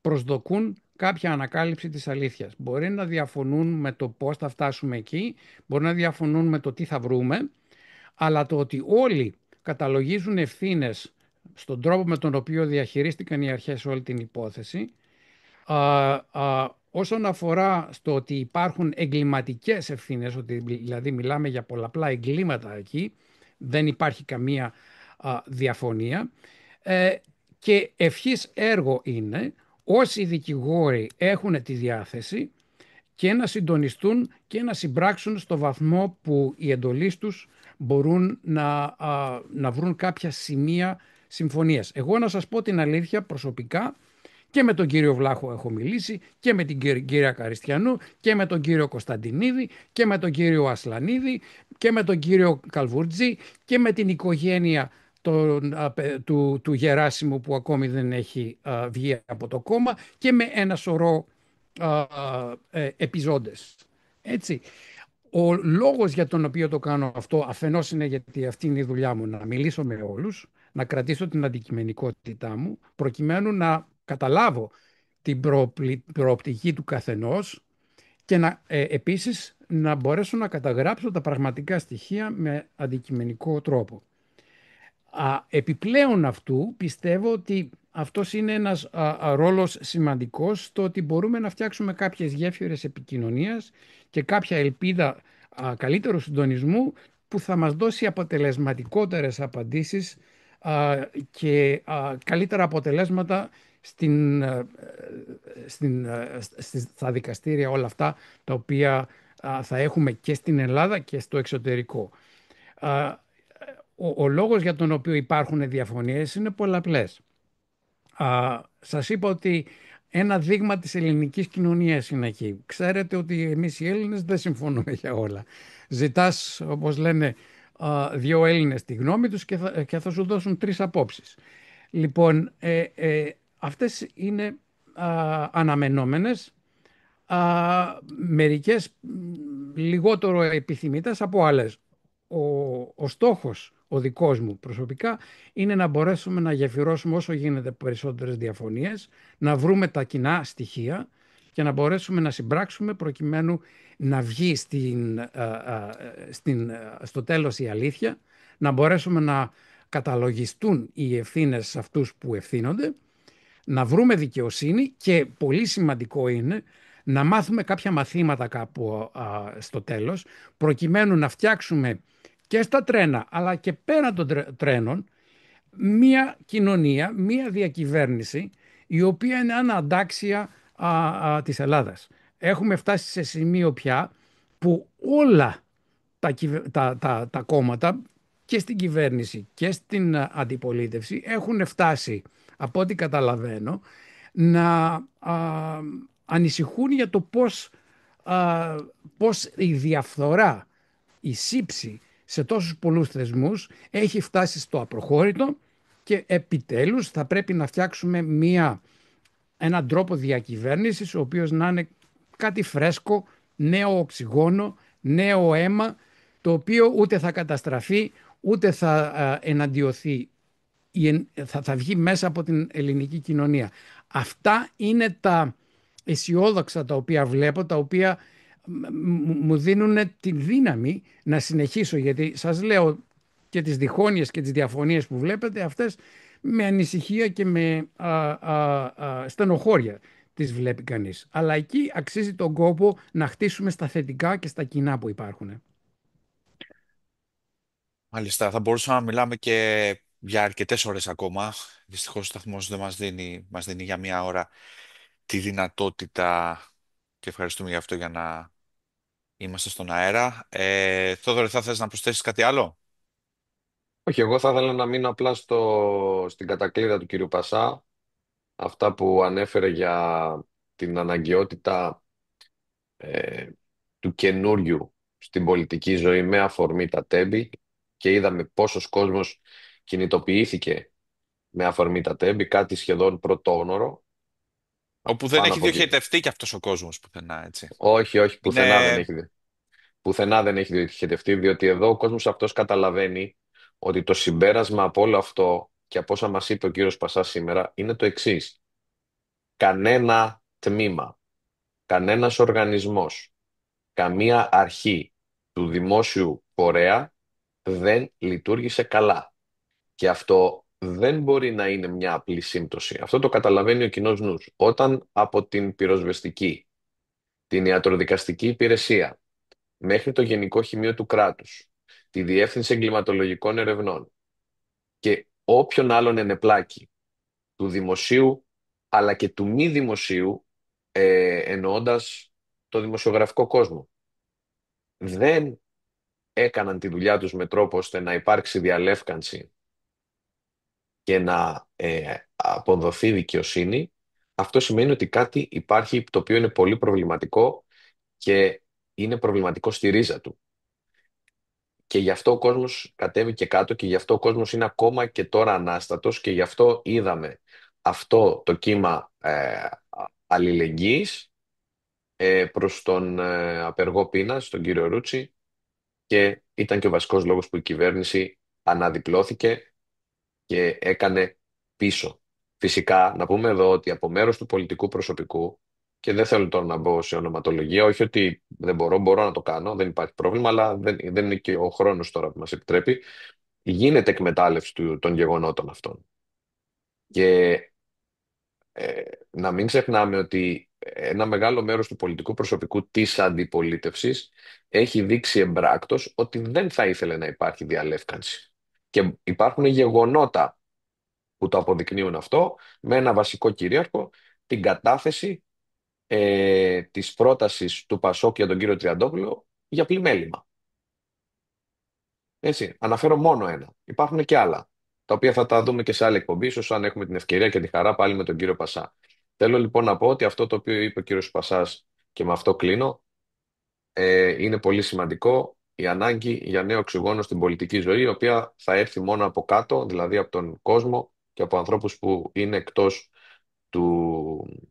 προσδοκούν κάποια ανακάλυψη της αλήθειας. Μπορεί να διαφωνούν με το πώς θα φτάσουμε εκεί, μπορεί να διαφωνούν με το τι θα βρούμε, αλλά το ότι όλοι καταλογίζουν ευθύνες στον τρόπο με τον οποίο διαχειρίστηκαν οι αρχές όλη την υπόθεση, όσον αφορά στο ότι υπάρχουν εγκληματικές ευθύνες, ότι δηλαδή μιλάμε για πολλαπλά εγκλήματα εκεί, δεν υπάρχει καμία διαφωνία, και ευχής έργο είναι όσοι δικηγόροι έχουν τη διάθεση και να συντονιστούν και να συμπράξουν στο βαθμό που οι εντολείς τους μπορούν να βρουν κάποια σημεία συμφωνίας. Εγώ να σας πω την αλήθεια, προσωπικά και με τον κύριο Βλάχο έχω μιλήσει και με την κυρία Καριστιανού και με τον κύριο Κωνσταντινίδη και με τον κύριο Ασλανίδη και με τον κύριο Καλβουρτζή και με την οικογένεια του Γεράσιμου που ακόμη δεν έχει βγει από το κόμμα και με ένα σωρό επιζώντες. Έτσι. Ο λόγος για τον οποίο το κάνω αυτό αφενός είναι γιατί αυτή είναι η δουλειά μου, να μιλήσω με όλους, να κρατήσω την αντικειμενικότητά μου προκειμένου να καταλάβω την προοπτική του καθενός και επίσης να μπορέσω να καταγράψω τα πραγματικά στοιχεία με αντικειμενικό τρόπο. Επιπλέον αυτού πιστεύω ότι αυτός είναι ένας ρόλος σημαντικός στο ότι μπορούμε να φτιάξουμε κάποιες γέφυρες επικοινωνίας και κάποια ελπίδα καλύτερου συντονισμού που θα μας δώσει αποτελεσματικότερες απαντήσεις και καλύτερα αποτελέσματα στα δικαστήρια όλα αυτά τα οποία θα έχουμε και στην Ελλάδα και στο εξωτερικό. Ο λόγος για τον οποίο υπάρχουν διαφωνίες είναι πολλαπλές. Σας είπα ότι ένα δείγμα της ελληνικής κοινωνίας είναι εκεί. Ξέρετε ότι εμείς οι Έλληνες δεν συμφωνούμε για όλα. Ζητάς, όπως λένε, δύο Έλληνες τη γνώμη τους και θα σου δώσουν τρεις απόψεις. Λοιπόν, αυτές είναι αναμενόμενες, μερικές λιγότερο επιθυμητές από άλλες. Ο στόχος, ο δικός μου προσωπικά, είναι να μπορέσουμε να γεφυρώσουμε όσο γίνεται περισσότερες διαφωνίες, να βρούμε τα κοινά στοιχεία και να μπορέσουμε να συμπράξουμε προκειμένου να βγει στο τέλος η αλήθεια, να μπορέσουμε να καταλογιστούν οι ευθύνες σε αυτούς που ευθύνονται, να βρούμε δικαιοσύνη και πολύ σημαντικό είναι να μάθουμε κάποια μαθήματα κάπου στο τέλος, προκειμένου να φτιάξουμε και στα τρένα, αλλά και πέραν των τρένων, μία κοινωνία, μία διακυβέρνηση, η οποία είναι αναντάξια της Ελλάδας. Έχουμε φτάσει σε σημείο πια που όλα τα κόμματα και στην κυβέρνηση και στην αντιπολίτευση έχουν φτάσει, από ό,τι καταλαβαίνω, να ανησυχούν για το πώς η διαφθορά, η σύψη σε τόσους πολλούς θεσμούς έχει φτάσει στο απροχώρητο και επιτέλους θα πρέπει να φτιάξουμε έναν τρόπο διακυβέρνησης ο οποίος να είναι κάτι φρέσκο, νέο οξυγόνο, νέο αίμα, το οποίο ούτε θα καταστραφεί ούτε θα εναντιωθεί, θα βγει μέσα από την ελληνική κοινωνία. Αυτά είναι τα αισιόδοξα τα οποία βλέπω, τα οποία μου δίνουν τη δύναμη να συνεχίσω, γιατί σας λέω και τις διχόνοιες και τις διαφωνίες που βλέπετε, αυτές με ανησυχία και με στενοχώρια τις βλέπει κανείς. Αλλά εκεί αξίζει τον κόπο να χτίσουμε στα θετικά και στα κοινά που υπάρχουν. Μάλιστα, θα μπορούσαμε να μιλάμε και για αρκετές ώρες ακόμα. Δυστυχώς ο σταθμός δεν μας δίνει για μία ώρα τη δυνατότητα και ευχαριστούμε για αυτό για να είμαστε στον αέρα. Θόδωρε, θα θες να προσθέσεις κάτι άλλο? Όχι, εγώ θα ήθελα να μείνω απλά στην κατακλείδα του κύριου Πασά, αυτά που ανέφερε για την αναγκαιότητα ε, του καινούριου στην πολιτική ζωή με αφορμή τα τέμπη, και είδαμε πόσος κόσμος κινητοποιήθηκε με αφορμή τα τέμπη, κάτι σχεδόν πρωτόγνωρο, Όπου δεν πάνω έχει από... διοχετευτεί και αυτός ο κόσμος πουθενά, έτσι. Όχι, όχι, πουθενά δεν Είναι... έχει, πουθενά δεν έχει διοχετευτεί, διότι εδώ ο κόσμος αυτός καταλαβαίνει ότι το συμπέρασμα από όλο αυτό και από όσα μας είπε ο κύριος Πασάς σήμερα είναι το εξής. Κανένα τμήμα, κανένας οργανισμός, καμία αρχή του δημόσιου φορέα δεν λειτουργήσε καλά. Και αυτό δεν μπορεί να είναι μια απλή σύμπτωση. Αυτό το καταλαβαίνει ο κοινός νους. Όταν από την πυροσβεστική, την ιατροδικαστική υπηρεσία, μέχρι το Γενικό Χημείο του Κράτους, τη Διεύθυνση Εγκληματολογικών Ερευνών και όποιον άλλον ενεπλάκη του δημοσίου αλλά και του μη δημοσίου, εννοώντας το δημοσιογραφικό κόσμο, δεν έκαναν τη δουλειά τους με τρόπο ώστε να υπάρξει διαλεύκανση και να αποδοθεί δικαιοσύνη, αυτό σημαίνει ότι κάτι υπάρχει το οποίο είναι πολύ προβληματικό και είναι προβληματικό στη ρίζα του. Και γι' αυτό ο κόσμος κατέβηκε κάτω και γι' αυτό ο κόσμος είναι ακόμα και τώρα ανάστατος και γι' αυτό είδαμε αυτό το κύμα αλληλεγγύης προς τον απεργό πείνας, τον κύριο Ρούτσι, και ήταν και ο βασικός λόγος που η κυβέρνηση αναδιπλώθηκε και έκανε πίσω. Φυσικά, να πούμε εδώ ότι από μέρος του πολιτικού προσωπικού, και δεν θέλω τώρα να μπω σε ονοματολογία, όχι ότι δεν μπορώ να το κάνω, δεν υπάρχει πρόβλημα, αλλά δεν είναι και ο χρόνος τώρα που μας επιτρέπει, γίνεται εκμετάλλευση των γεγονότων αυτών. Και να μην ξεχνάμε ότι ένα μεγάλο μέρος του πολιτικού προσωπικού της αντιπολίτευσης έχει δείξει εμπράκτος ότι δεν θα ήθελε να υπάρχει διαλεύκανση. Και υπάρχουν γεγονότα που το αποδεικνύουν αυτό, με ένα βασικό κυρίαρχο, την κατάθεση της πρότασης του Πασόκ για τον κύριο Τριαντόπουλο για πλημέλημα. Έτσι, αναφέρω μόνο ένα. Υπάρχουν και άλλα, τα οποία θα τα δούμε και σε άλλη εκπομπή, ίσως αν έχουμε την ευκαιρία και τη χαρά πάλι με τον κύριο Πασά. Θέλω λοιπόν να πω ότι αυτό το οποίο είπε ο κύριος Πασάς, και με αυτό κλείνω, είναι πολύ σημαντικό, η ανάγκη για νέο οξυγόνο στην πολιτική ζωή, η οποία θα έρθει μόνο από κάτω, δηλαδή από τον κόσμο και από ανθρώπους που είναι εκτός του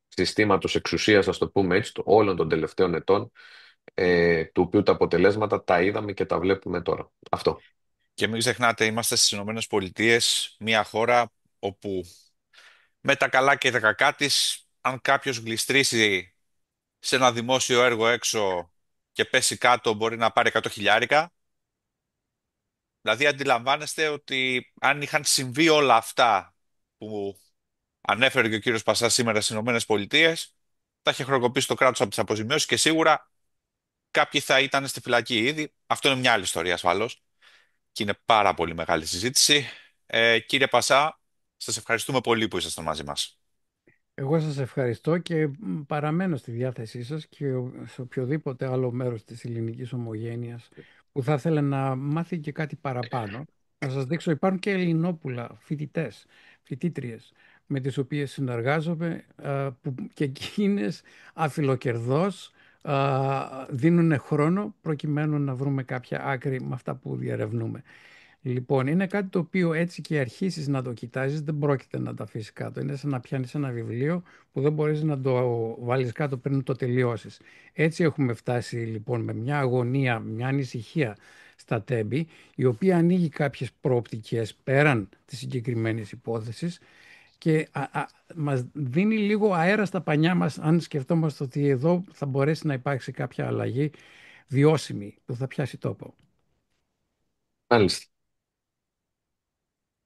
συστήματος εξουσίας, ας το πούμε έτσι, όλων των τελευταίων ετών, του οποίου τα αποτελέσματα τα είδαμε και τα βλέπουμε τώρα. Αυτό. Και μην ξεχνάτε, είμαστε στις Ηνωμένες Πολιτείες, μια χώρα όπου με τα καλά και τα κακά της, αν κάποιος γλιστρήσει σε ένα δημόσιο έργο έξω και πέσει κάτω, μπορεί να πάρει 100 χιλιάρικα. Δηλαδή αντιλαμβάνεστε ότι αν είχαν συμβεί όλα αυτά που ανέφερε και ο κύριος Πασάς σήμερα στις Ηνωμένες Πολιτείες, τα είχε χρεοκοπήσει το κράτος από τις αποζημιώσεις και σίγουρα κάποιοι θα ήταν στη φυλακή ήδη. Αυτό είναι μια άλλη ιστορία ασφαλώς και είναι πάρα πολύ μεγάλη συζήτηση. Κύριε Πασά, σας ευχαριστούμε πολύ που ήσασταν μαζί μας. Εγώ σας ευχαριστώ και παραμένω στη διάθεσή σας και σε οποιοδήποτε άλλο μέρος της ελληνικής ομογένειας που θα ήθελε να μάθει και κάτι παραπάνω. Να σας δείξω, υπάρχουν και Ελληνόπουλα, φοιτητές, φοιτήτριες, με τις οποίες συνεργάζομαι, που και εκείνες αφιλοκερδώς δίνουν χρόνο προκειμένου να βρούμε κάποια άκρη με αυτά που διαρευνούμε. Λοιπόν, είναι κάτι το οποίο έτσι και αρχίσεις να το κοιτάζεις, δεν πρόκειται να το αφήσει κάτω. Είναι σαν να πιάνεις ένα βιβλίο που δεν μπορείς να το βάλεις κάτω πριν το τελειώσεις. Έτσι έχουμε φτάσει λοιπόν με μια αγωνία, μια ανησυχία στα τέμπη, η οποία ανοίγει κάποιες προοπτικές πέραν της συγκεκριμένης υπόθεσης και μας δίνει λίγο αέρα στα πανιά μας αν σκεφτόμαστε ότι εδώ θα μπορέσει να υπάρξει κάποια αλλαγή βιώσιμη που θα πιάσει τόπο. Μάλιστα.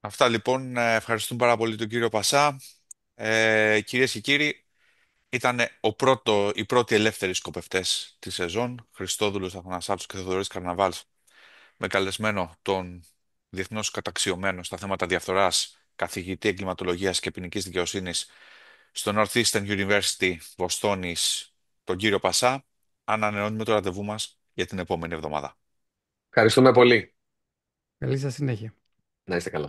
Αυτά λοιπόν, ευχαριστούμε πάρα πολύ τον κύριο Πασά. Κυρίες και κύριοι, ήταν οι πρώτοι ελεύθεροι σκοπευτές της σεζόν, Χριστόδουλος Αθανασάτος και Θοδωρής Καρναβάλς, με καλεσμένο τον διεθνώς καταξιωμένο στα θέματα διαφθοράς, καθηγητή εγκληματολογίας και ποινικής δικαιοσύνης στο Northeastern University Βοστόνης, τον κύριο Πασά. Ανανεώνουμε το ραντεβού μας για την επόμενη εβδομάδα. Ευχαριστούμε πολύ. Καλή σας συνέχεια. Να είστε καλά.